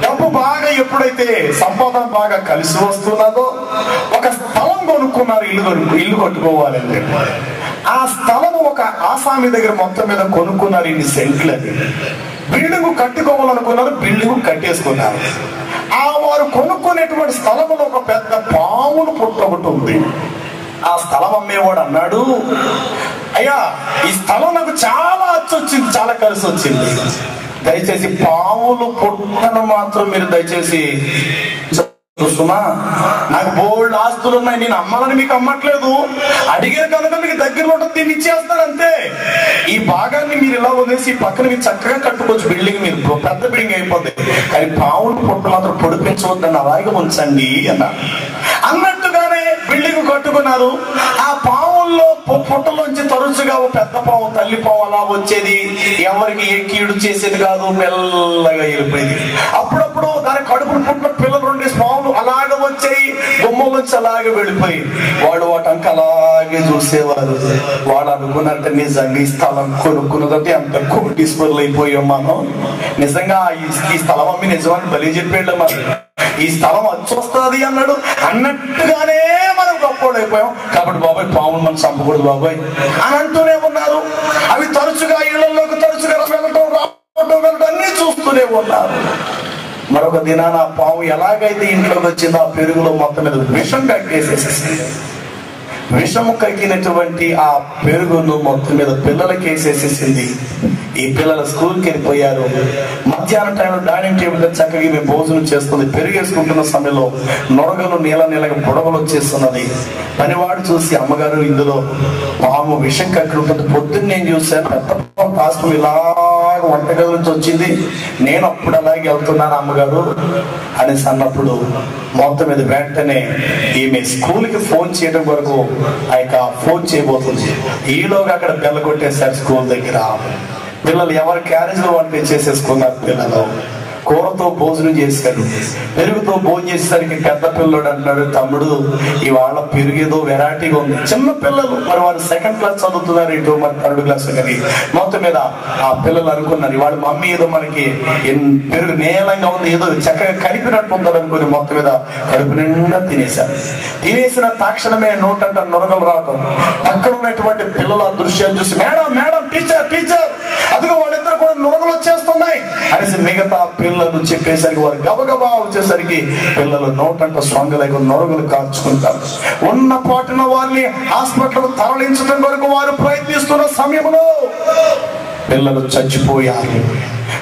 డబ్బు బాగా ఎప్పుడైతే సంపాదన బాగా కలిసి వస్తున్నదో, ఒక స్థలం కొనుక్కున్నారు, ఇల్లు కట్టుకోవాలని. ఆ స్థలం ఒక ఆసామి దగ్గర మొత్తం మీద కొనుక్కున్నారు, ఇన్ని సెంట్లు. అది బిల్డింగ్ కట్టుకోవాలనుకున్నారు, బిల్డింగ్ కట్టేసుకున్నారు. ఆ వారు కొనుక్కునేటువంటి స్థలంలో ఒక పెద్ద పామును పుట్ట ఒకటి ఉంది. ఆ స్థలం అమ్మేవాడు అన్నాడు, అయ్యా ఈ స్థలం నాకు చాలా వచ్చింది, చాలా కలిసి వచ్చింది, దయచేసి పాములు పుట్టను మాత్రం మీరు దయచేసి చూస్తున్నా, నాకు బోల్డ్ ఆస్తులు ఉన్నాయి, నేను అమ్మాలని మీకు అమ్మట్లేదు, అడిగే కనుక మీకు దగ్గరలో ఉంటుంది, దీన్ని ఇచ్చేస్తాను అంతే. ఈ భాగాన్ని మీరు ఇలా వదిలేసి పక్కన మీరు చక్కగా కట్టుకోవచ్చు, బిల్డింగ్ మీరు పెద్ద బిల్డింగ్ అయిపోతుంది, కానీ పాములు పుట్ట మాత్రం పొడిపించవద్దని అలాగే ఉంచండి అన్నట్టుగానే బిల్డింగ్ కట్టుకున్నారు. ఆ పావుల్లో పుట్టలోంచి తరచుగా పెద్ద పావు, తల్లి పావు అలా వచ్చేది, ఎవరికి ఏ కీడు చేసేది కాదు, మెల్లగా వెళ్ళిపోయింది. అప్పుడప్పుడు దాని కడుపును పుట్టిన పిల్లలు 2 పావులు అలాగే వచ్చాయి, బొమ్మలోంచి అలాగే వెళ్ళిపోయి వాడు వాటంక అలాగే చూసేవారు. వాడు అనుకున్నట్టు నిజంగా ఈ స్థలం కొనుక్కున్నదంటే అంత కోటీశ్వరులు అయిపోయాం మనం, నిజంగా ఈ స్థలం అమ్మి నిజమని బలి చెప్పేళ్ళ మరి, ఈ స్థలం వచ్చొస్తుంది అన్నాడు. అన్నట్టుగానే మనం గొప్పవాళ్ళు అయిపోయాం. కాబట్టి బాబాయ్ పాములు మనం చంపకూడదు బాబాయ్ అని అంటూనే ఉన్నారు. అవి తరచుగా ఇళ్లలోకి తరచుగా వెళ్ళటం, రావటం అన్ని చూస్తూనే ఉన్నారు. మరొక దినాన ఆ పాము ఎలాగైతే ఇంట్లోకి వచ్చిందో, ఆ పెరుగులో మొత్తం మీద విషం కక్కేసేసి, విషము కక్కినటువంటి ఆ పెరుగును మొత్తం మీద పిల్లలకి వేసేసేసింది. ఈ పిల్లల స్కూల్కి వెళ్ళిపోయారు. మధ్యాహ్నం టైంలో డైనింగ్ టేబుల్ చక్కగా మేము భోజనం చేస్తుంది. పెరిగేసుకుంటున్న సమయంలో నొరగలు నీళ్ళగా పొడవలు వచ్చేస్తున్నది. పనివాడు చూసి, అమ్మగారు ఇందులో పాము విషం కక్కి ఉంటుంది, పొద్దున్న నేను చూసాను, పెద్ద పాము కాస్తం ఇలాగ వంటగది నుంచి వచ్చింది, నేను అప్పుడు అలాగే వెళ్తున్నాను అమ్మగారు అనేసి అన్నప్పుడు మొత్తం మీద వెంటనే ఈమె స్కూల్కి ఫోన్ చేయడం వరకు ఫోన్ చేయబోతుంది. ఈలోగా అక్కడ బెల్ల కొట్టేశారు స్కూల్ దగ్గర. పిల్లలు ఎవరి క్యారేజ్ లో వాళ్ళు చేసేసుకున్నారు. పిల్లలు కూరతో భోజనం చేశారు, పెరుగుతో భోజనం చేసేసరికి పెద్ద పిల్లడు అంటున్నాడు, తమ్ముడు ఇవాళ పెరుగేదో వెరైటీగా ఉంది. చిన్న పిల్లలు, మరి వారు 2nd క్లాస్ చదువుతున్నారు, ఇటు మరి 3rd క్లాస్. కానీ మొత్తం మీద ఆ పిల్లలు అనుకున్నారు, ఇవాళ మమ్మీ ఏదో మనకి పెరుగు నీలంగా ఉంది, ఏదో చక్కగా కలిపినట్టు ఉందని అనుకుని మొత్తం మీద కడుపు నిండా తినేశారు. తినేసిన తక్షణమే నోటంట నొరగలు రావటం. పక్కన ఉన్నటువంటి పిల్లల దృశ్యాన్ని చూసి, మేడం మేడం, టీచర్ టీచర్, అదిగో వాళ్ళిద్దరు కూడా నొరగలు వచ్చేస్తున్నాయి అనేసి మిగతా పిల్లలు చెప్పేసరికి వారు గబగబా వచ్చేసరికి పిల్లలు నోటంట స్వంగలేక నొరగలు కార్చుకుంటారు. ఉన్న పాటున వారిని హాస్పిటల్ తరలించడం వరకు వారు ప్రయత్నిస్తున్న సమయంలో పిల్లలు చచ్చిపోయారు.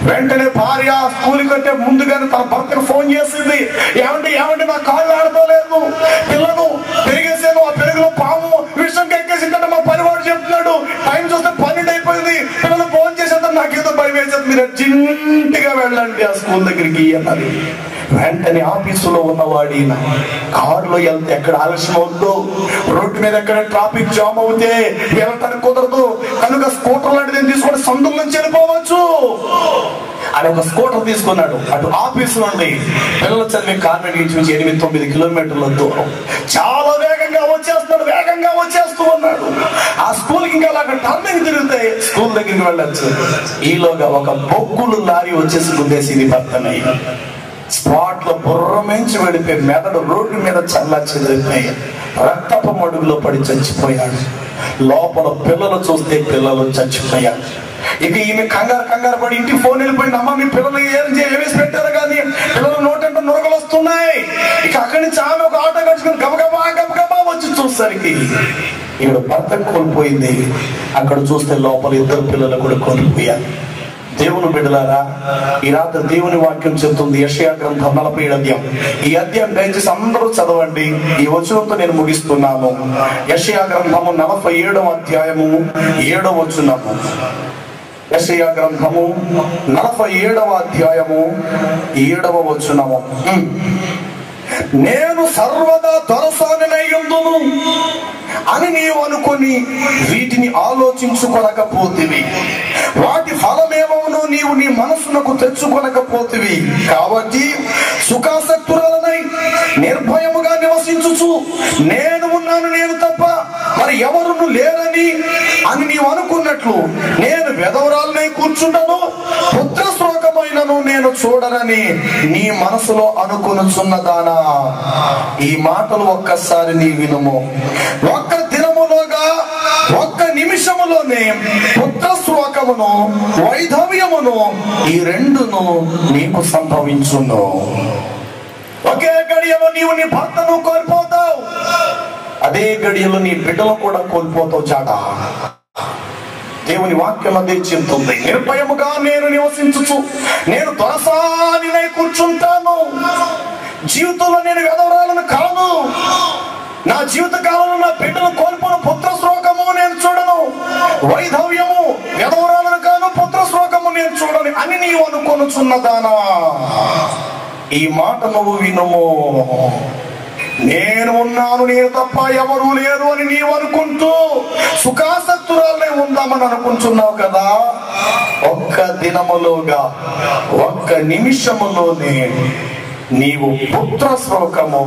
వెంటనే భార్య స్కూల్ కంటే ముందుగానే తన భర్తకు ఫోన్ చేసింది, ఏమండి ఏమండి నా కాళ్ళు ఆడుకోలేదు, పిల్లలు పెరిగేసాను, ఆ పెరుగులో పాము విషం ఎక్కేసిందంటే మా పనివాడు చెప్తున్నాడు, టైం చూస్తే 12 అయిపోయింది, పిల్లలు ఫోన్ చేసేద్దాం, నాకేదో భయం వేసేది, మీరు అర్జెంటుగా వెళ్ళండి ఆ స్కూల్ దగ్గరికి అన్నది. వెంటనే ఆఫీసులో ఉన్నవాడి కారులో వెళ్తే ఎక్కడ ఆలస్యం అవుతుందో, రోడ్డు మీద ఎక్కడ ట్రాఫిక్ జామ్ అవుతే వెళ్ళటానికి కుదరదు కనుక స్కూటర్ లాంటిది తీసుకొని సందుల నుంచి వెళ్ళిపోవచ్చు అని ఒక స్కూటర్ తీసుకున్నాడు. అటు ఆఫీసు నుండి పిల్లలు చదివే కాన్వెంట్ నుంచి 8-9 కిలోమీటర్ల దూరం చాలా వేగంగా వచ్చేస్తున్నాడు, వేగంగా వచ్చేస్తూ ఉన్నాడు. ఆ స్కూల్కి ఇంకా అలా టర్నింగ్ తిరిగితే స్కూల్ దగ్గరికి వెళ్ళొచ్చు. ఈలోగా ఒక బొగ్గులు లారీ వచ్చేసి గుద్దేసింది భర్తని. స్పాట్ లో బుర్రమించి వెళ్ళిపోయి మెదడు రోడ్డు మీద చల్లా చెదిరిపోయి రక్తపు మడుగులో పడి చచ్చిపోయాడు. లోపల పిల్లలు చూస్తే పిల్లలు చచ్చిపోయారు. ఇక ఈమె కంగారు పడి ఇంటికి ఫోన్ వెళ్ళిపోయింది, అమ్మ మీ పిల్లలు ఏమేసి పెట్టారు కానీ పిల్లలు నోటంటే నొరగలు వస్తున్నాయి. ఇక అక్కడి నుంచి ఆమె ఒక ఆటో కట్టుకుని గబగబా వచ్చి చూసరికి ఇక్కడ భర్త కోల్పోయింది, అక్కడ చూస్తే లోపల ఇద్దరు పిల్లలు కూడా కోల్పోయారు. దేవుని బిడ్డలారా, ఈ రాత్రి దేవుని వాక్యం చెప్తుంది. యెషయా గ్రంథం 40వ అధ్యాయం. ఈ అధ్యాయం దయచేసి అందరూ చదవండి. ఈ వచనంతో నేను ముగిస్తున్నాను. యెషయా గ్రంథము 47వ అధ్యాయము 7వ వచనము. యెషయా గ్రంథము 47వ అధ్యాయము 7వ వచనము. నేను సర్వదా దొరసానై యుందును అని నీవు అనుకొని వీటిని ఆలోచించుకొనకపోతివి, వాటి ఫలమేమవునో నీవు నీ మనసునకు తెచ్చుకొనకపోతివి. కాబట్టి సుఖాసక్తురాలనై నిర్భయముగా నివసించుచు నేను ఉన్నాను, నేను తప్ప మరి ఎవరును లేరని అని నీవు అనుకున్నట్లు నేను వెధవరాలనై కూర్చుంటను, పుత్రశ్లోకమైనను నేను చూడనని నీ మనసులో అనుకొనుచున్నదానా. ఈ మాటలు ఒక్కసారి నీ వినుము. ఒక్క దినములోగా ఒక్క నిమిషములోనే పుత్రశ్లోకమును వైధవ్యమును ఈ రెండును నీకు సంభవించును. ఒకే గడియలో నీవు నీ భర్తను కోల్పోతావు, అదే గడియలో నీ బిడ్డలు కూడా కోల్పోతావు. జాడ దేవుని వాక్యం అదే చెబుతుంది. నిర్భయముగా నేను నివసించుచు నేను దొరసానినై కూర్చుంటాను. జీవితంలో నేను వెధవరాలను కాను. నా జీవిత కాలంలో నా బిడ్డలు కోల్పోను, పుత్రశ్లోకము నేను చూడను, వైధవ్యము వెధవరాలను కాను, పుత్రశ్లోకము నేను చూడను అని నీవు అనుకొనుచున్నదానా. ఈ మాట నువ్వు వినుము. నేను ఉన్నాను, నేను తప్ప ఎవరు లేరు అని నీవు అనుకుంటూ సుఖాసక్తురాలనే ఉందామని అనుకుంటున్నావు కదా. ఒక్క దినములోగా ఒక్క నిమిషములోనే నీవు పుత్రశ్లోకము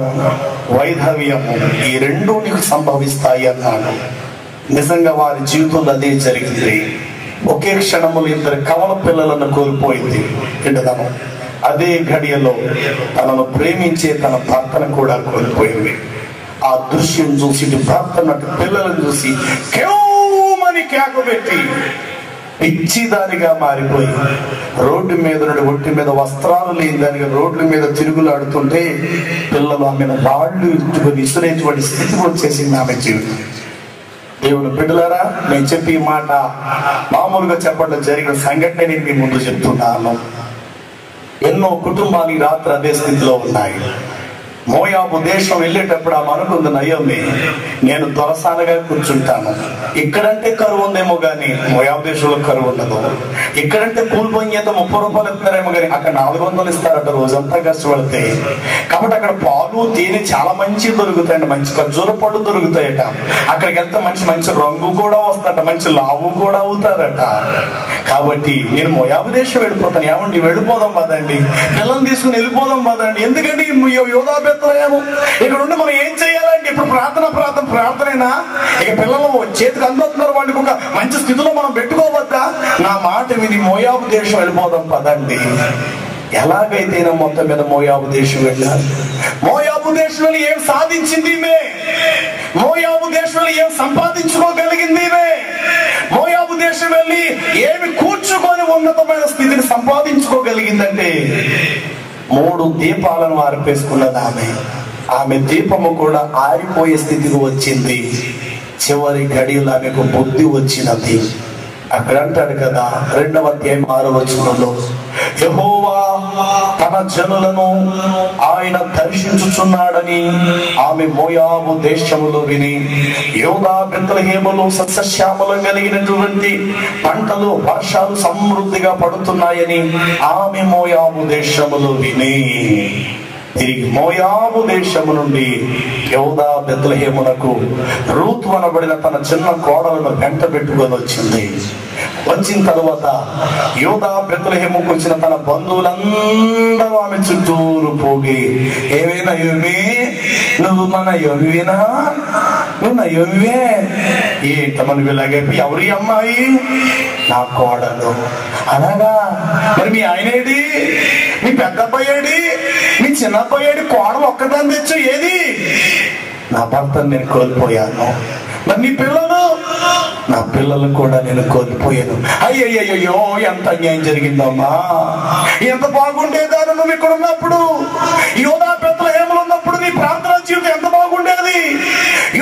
వైధవ్యము ఈ రెండు నీకు సంభవిస్తాయి అన్నాడు. నిజంగా వారి జీవితంలో అదే జరిగింది. ఒకే క్షణములు ఇద్దరు కవల పిల్లలను కోల్పోయింది. ఎండదము అదే గడియలో తనను ప్రేమించే తన భర్తను కూడా కోల్పోయింది. ఆ దృశ్యం చూసి భర్తను పిల్లలను చూసి కేవమని కేకబెట్టి పిచ్చిదానిగా మారిపోయి రోడ్డు మీద ఒంటి మీద వస్త్రాలు లేని దానిగా రోడ్ల మీద తిరుగులాడుతుంటే పిల్లలు ఆమెను రాళ్ళు ఇట్టుకొని ఇసురేటువంటి స్థితికి వచ్చేసింది ఆమె జీవితం. దేవుని బిడ్డలారా, నేను చెప్పి ఈ మాట మామూలుగా చెప్పడం జరిగిన సంఘటన నేను మీ ముందు చెప్తున్నాను. ఎన్నో కుటుంబాలు ఈ రాత్రి అదే స్థితిలో ఉన్నాయి. మోయాబు దేశం వెళ్ళేటప్పుడు ఆమె అనుకుంది, నయోమి నేను దొరసానగా కూర్చుంటాను. ఇక్కడంటే కరువు ఉందేమో గానీ మోయాబు దేశంలో కరువు ఉండదు. ఇక్కడంటే కూలి పని చేత 30 రూపాయలు ఇస్తారేమో గానీ అక్కడ 400 ఇస్తారట రోజంతా కష్టపడితే. కాబట్టి అక్కడ పాలు తేనె చాలా మంచి దొరుకుతాయండి, మంచి ఖర్జూర పళ్ళు దొరుకుతాయట. అక్కడికి వెళ్తే మంచి మంచి రంగు కూడా వస్తారట, మంచి లావు కూడా అవుతారట. కాబట్టి నేను మోయాబు దేశం వెళ్ళిపోతాను. ఏమండి వెళ్ళిపోదాం పదండి, పిల్లల్ని తీసుకుని వెళ్ళిపోదాం పదండి. ఎందుకంటే యోధా ఇక్కడ ఉండి మనం ఏం చేయాలండి? ఇప్పుడు ప్రార్థనైనా ఇక పిల్లలు చేతికి అందుతున్నారు, వాళ్ళకి ఒక మంచి స్థితిలో మనం పెట్టుకోవద్దా? నా మాట విని మోయాబు దేశం వెళ్ళిపోదాం పదండి. ఎలాగైతేనే మొత్తం మీద మోయాబు దేశం వెళ్ళారు. మోయాబు దేశంలో ఏం సాధించింది? మోయాబు దేశంలో ఏం సంపాదించుకోగలిగింది? మోయాబు దేశం వెళ్ళి ఏమి కూర్చుకొని ఉన్నతమైన స్థితిని సంపాదించుకోగలిగిందంటే 3 దీపాలను ఆర్పేసుకున్నది ఆమె దీపము కూడా ఆరిపోయే స్థితికి వచ్చింది. చివరి గడియలో ఆమెకు బుద్ధి వచ్చినది. అక్కడ అంటాడు కదా 2వ అధ్యాయం 6వ వచనంలో, యెహోవా తన జనులను ఆయన దర్శించుచున్నాడని ఆమె మోయాబు దేశములో విని, యోధా బెత్లెహేములో సస్యశ్యామలం కలిగినటువంటి పంటలు వర్షాలు సమృద్ధిగా పడుతున్నాయని ఆమె మోయాబు దేశములో విని తిరిగి మోయాబు దేశము నుండి యోధా బెత్లెహేమునకు రూతు అనబడిన తన చిన్న కోడలను వెంట పెట్టుకొని వచ్చింది. వచ్చిన తరువాత యోధా బెత్లెహేముకు వచ్చిన తన బంధువులందరూ ఆమె చుట్టూరు పోగి, ఏమైనా యోమి నువ్వు మన యోమివేనా, నువ్వు నా యోమివే, ఏంటమని ఇలాగైపోయి ఎవరి అమ్మాయి? నా కోడలు. అలాగా మరి మీ ఆయనేది, మీ పెద్ద అబ్బాయేడి, మీ చిన్న అబ్బాయేడి, కోడలు ఒక్కదాన్ని తెచ్చు ఏది? నా భర్తను నేను కోల్పోయాను. మరి నీ పిల్లలు? నా పిల్లలు కూడా నేను కోల్పోయాను. అయ్యయ్యో ఎంత అన్యాయం జరిగిందమ్మా. ఎంత బాగుండేదాను నువ్వు ఇక్కడ ఉన్నప్పుడు. యోధా బెత్లెహేములో ఉన్నప్పుడు నీ ప్రార్థన జీవితం ఎంత బాగుండేది.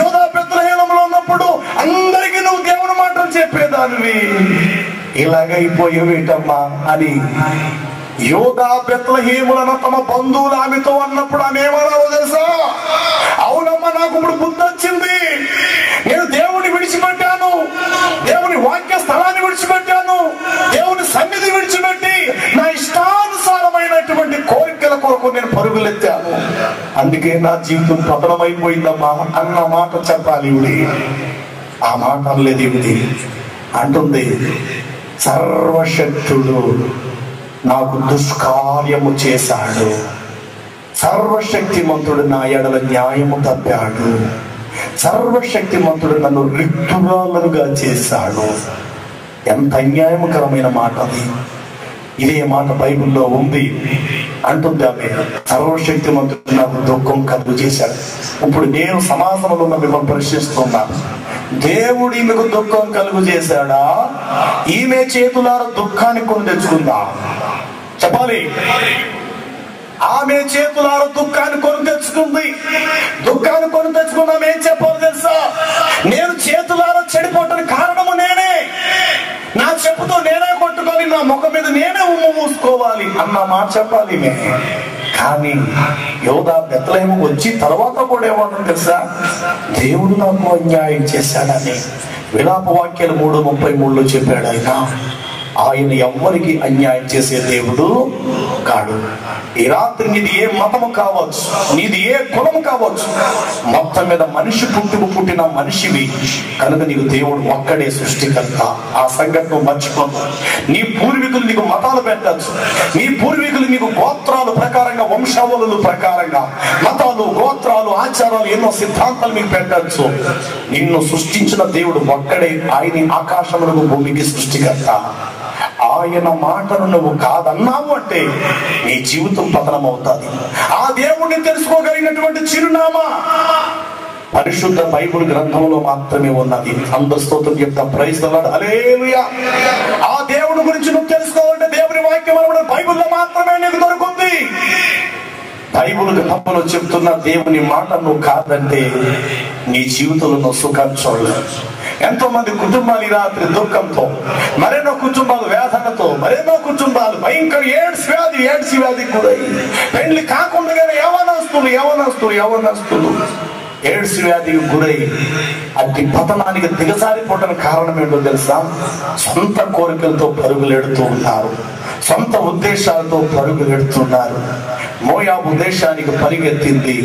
యోధా బెత్లెహేములో ఉన్నప్పుడు దానివి ఇలాగైపోయేవేటమ్మా అని యోధా బెత్లెహేములను తమ బంధువులు ఆమెతో అన్నప్పుడు ఆమె ఏమన్నారో తెలుసా? అవునమ్మా, నాకు ఇప్పుడు బుద్ధి వచ్చింది. నేను దేవుని విడిచిపెట్టాను, దేవుని వాక్య స్థలాన్ని విడిచిపెట్టాను, దేవుని సన్నిధి విడిచిపెట్టి నా ఇష్టానుసారమైనటువంటి కోరికల కొరకు నేను పరుగులెత్తాను. అందుకే నా జీవితం పతనమైపోయిందమ్మా అన్న మాట చెప్పాలి. ఆ మాట అనలేదు. ఇవిడి అంటుంది, సర్వశక్తుడు నాకు దుష్కార్యము చేశాడు, సర్వశక్తిమంతుడు నా ఎడల న్యాయము తప్పాడు, సర్వశక్తిమంతుడు నన్ను రిక్తురాలుగా చేశాడు. ఎంత అన్యాయకరమైన మాట అది. ఇదే మాట బైబిల్లో ఉంది. అంటుంది ఆమె, సర్వశక్తిమంతుడు నాకు దుఃఖం కలుగు చేశాడు. ఇప్పుడు నేను సమాజంలో ఉన్న మిమ్మల్ని ప్రశ్నిస్తున్నాను, దేవుడు ఈమెకు దుఃఖం కలుగు చేశాడా? ఈమె చేతులారా దుఃఖాన్ని కొని తెచ్చుకుందా? చెప్పాలి. ఆమె చేతులారా దుఃఖాన్ని కొని తెచ్చుకుంది. దుఃఖాన్ని కొని తెచ్చుకున్నాం. ఏం చెప్పాలి తెలుసా? నేను చేతులారా చెడిపోవటానికి కారణము నేనే, నా చెప్పుతో నేనే కొట్టుకొని నా ముఖం మీద నేనే ఉమ్ము మూసుకోవాలి అన్న మాట చెప్పాలి. కానీ యోధా బెత్లెహేము వచ్చి తర్వాత కూడా ఏమన్నా తెలుసా? దేవుడు నాకు అన్యాయం చేశాడని విలాప వాక్యాలు 3:33 చెప్పాడు. ఆయన ఎవ్వరికి అన్యాయం చేసే దేవుడు కాడు. ఈ రాత్రి నీది ఏ మతము కావచ్చు, నీది ఏ కులము కావచ్చు, మొత్తం మీద మనిషి పుట్టిన మనిషివి కనుక నీకు దేవుడు ఒక్కడే సృష్టికర్త. ఆ సంగతి మర్చిపోదు. నీ పూర్వీకులు నీకు మతాలు పెట్టచ్చు, నీ పూర్వీకులు నీకు గోత్రాలు ప్రకారంగా, వంశావళుల ప్రకారంగా మతాలు, గోత్రాలు, ఆచారాలు, ఎన్నో సిద్ధాంతాలు మీకు పెట్టచ్చు. నిన్ను సృష్టించిన దేవుడు ఒక్కడే. ఆయన ఆకాశములకు భూమికి సృష్టికర్త. ఆయన మాటను నువ్వు కాదన్నావు అంటే నీ జీవితం పతనం అవుతుంది. ఆ దేవుడిని తెలుసుకోగలిగినటువంటి చిరునామా పరిశుద్ధ బైబిల్ గ్రంథంలో మాత్రమే ఉన్నది. అందరూ స్తోత్రం చెప్తాం. ప్రైజ్ ది లార్డ్, హల్లెలూయా. ఆ దేవుడి గురించి నువ్వు తెలుసుకోవాలంటే దేవుని వాక్యం బైబిల్లో మాత్రమే నీకు దొరుకుతుంది. బైబిల్ గ్రంథంలో చెప్తున్న దేవుని మాట నువ్వు కాదంటే నీ జీవితంలో నువ్వు సుఖాన్ని చూడలేవు. ఎంతో మంది కుటుంబాలు ఈ రాత్రి దుఃఖంతో, మరెన్నో కుటుంబాలు వేదనతో, మరెన్నో కుటుంబాలు భయంకర ఎయిడ్స్ వ్యాధికి గురై, పెళ్లి కాకుండా యవనస్తులు ఎయిడ్స్ వ్యాధికి గురై అట్టి పతనానికి దిగజారిపోవడానికి కారణం ఏంటో తెలుసా? సొంత కోరికలతో పరుగులెడుతూ ఉన్నారు, సొంత ఉద్దేశాలతో పరుగులెడుతున్నారు. మోయాబు దేశానికి పరిగెత్తింది,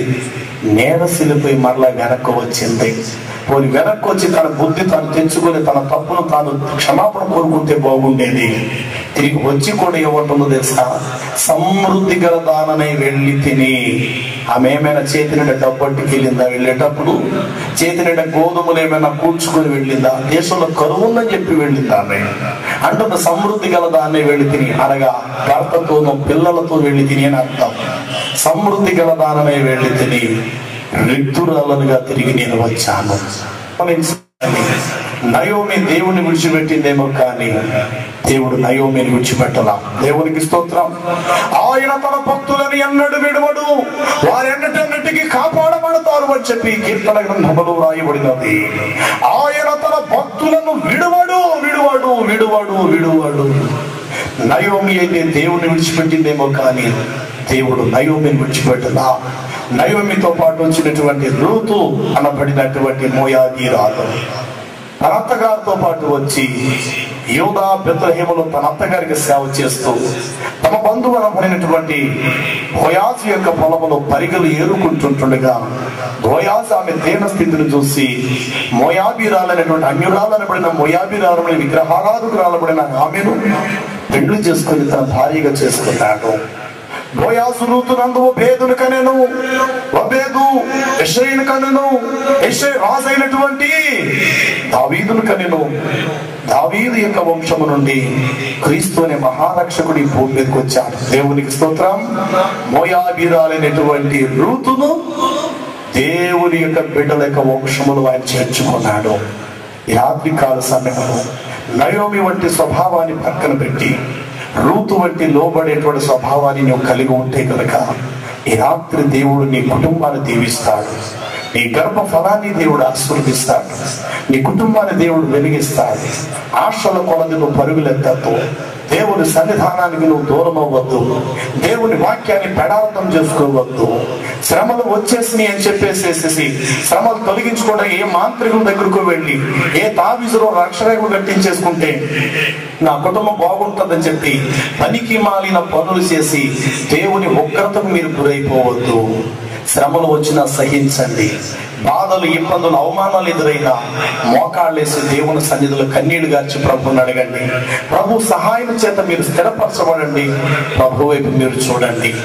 నేరసిలిపోయి మరలా వెనక్కి వచ్చింది. పోయి వెనక్కి వచ్చి తన బుద్ధి తాను తెచ్చుకొని తన తప్పును తాను క్షమాపణ కోరుకుంటే బాగుండేది. తిరిగి వచ్చి కూడా ఏమంటుందో తెలుసా? సమృద్ధి గల దాననే వెళ్ళి తిని. ఆమె ఏమైనా చేతి నిండా డబ్బట్టుకి వెళ్ళిందా? వెళ్ళేటప్పుడు చేతి నిండా గోధుమలు ఏమైనా కూర్చుకొని వెళ్ళిందా? దేశంలో కరువు ఉందని చెప్పి వెళ్ళిందా? ఆమె అంటున్న సమృద్ధి గల దాన్నే వెళ్ళి తిని, అనగా భర్తతోనూ పిల్లలతో వెళ్ళి తిని అని అర్థం. సమృద్ధి గల దాననే వెళ్ళి తిని రిక్తురాలుగా తిరిగి నేను వచ్చాను. నయోమి దేవుని విడిచిపెట్టిందేమో కానీ దేవుడు నయోమిని విడిచిపెట్టలా. దేవునికి స్తోత్రం. ఆయన తన భక్తులని ఎన్నడూ విడవడు, వారెన్నటన్నిటికీ కాపాడబడతారు అని చెప్పి కీర్తన గ్రంథములో రాయబడినది. ఆయన తన భక్తులను విడువడు. నయోమి అయితే దేవుని విడిచిపెట్టిందేమో కానీ దేవుడు నయోమిని విడిచిపెట్టలా. నయోమితో పాటు వచ్చినటువంటి రూతు అనబడినటువంటి మోయాబీరాలు తన అత్తగారితో పాటు వచ్చి యోధా బెత్లెహేములో తన అత్తగారికి సేవ చేస్తూ తమ బంధువు అనబడినటువంటి బోయాజు యొక్క పొలములో పరిగెలు ఏరుకుంటుండగా బోయాజు ఆమె దీన స్థితిని చూసి మోయాబీరాలైనటువంటి అన్యురాలనబడిన మోయాబీరాలని విగ్రహారాధకురాలబడిన ఆమెను పెళ్లి చేసుకుని తన భార్యగా చేసుకున్నాడు. బోయాజు రూతునందు ఒబేదును కనెను, ఒబేదు యెషయిను కనెను, యెషయి రాజైనటువంటి దావీదును కనెను. దావీదు యొక్క వంశము నుండి క్రీస్తు అనే మహారక్షకుడి భూమి మీదకి వచ్చాడు. దేవునికి స్తోత్రం. మోయాబీరాలైనటువంటి రూతును దేవుని యొక్క బిడ్డల యొక్క వంశములు ఆయన చేర్చుకున్నాడు. ఈ రాత్రి కాల సమయంలో నయోమి వంటి స్వభావాన్ని పక్కన పెట్టి రూతు వంటి లోబడేటువంటి స్వభావాన్ని నువ్వు కలిగి ఉంటే కనుక ఈ రాత్రి దేవుడు నీ కుటుంబాన్ని దీవిస్తాడు. నీ గర్భ ఫలాన్ని దేవుడు ఆశీర్వదిస్తాడు. నీ కుటుంబాన్ని దేవుడు వెలిగిస్తాడు. ఆశల కొలది నువ్వు పరుగులెత్తద్దు. దేవుని సన్నిధానానికి నువ్వు దూరం అవ్వద్దు. దేవుని వాక్యాన్ని పెడార్థం చేసుకోవద్దు. శ్రమలు వచ్చేసినాయి అని చెప్పేసేసి శ్రమలు తొలగించుకోవడం ఏ మాంత్రికుల దగ్గరకు వెళ్ళి ఏ తావిజులో రక్షరేఖలు కట్టించేసుకుంటే నా కుటుంబం బాగుంటుందని చెప్పి పనికి మాలిన పనులు చేసి దేవుని ఉగ్రతకు మీరు గురైపోవద్దు. శ్రమలు వచ్చినా సహించండి. బాధలు, ఇబ్బందులు, అవమానాలు ఎదురైనా మోకాళ్ళేసి దేవుని సన్నిధిలో కన్నీళ్లు గార్చి ప్రభువుని అడగండి. ప్రభు సహాయం చేత మీరు స్థిరపరచబడండి. ప్రభు వైపు మీరు చూడండి.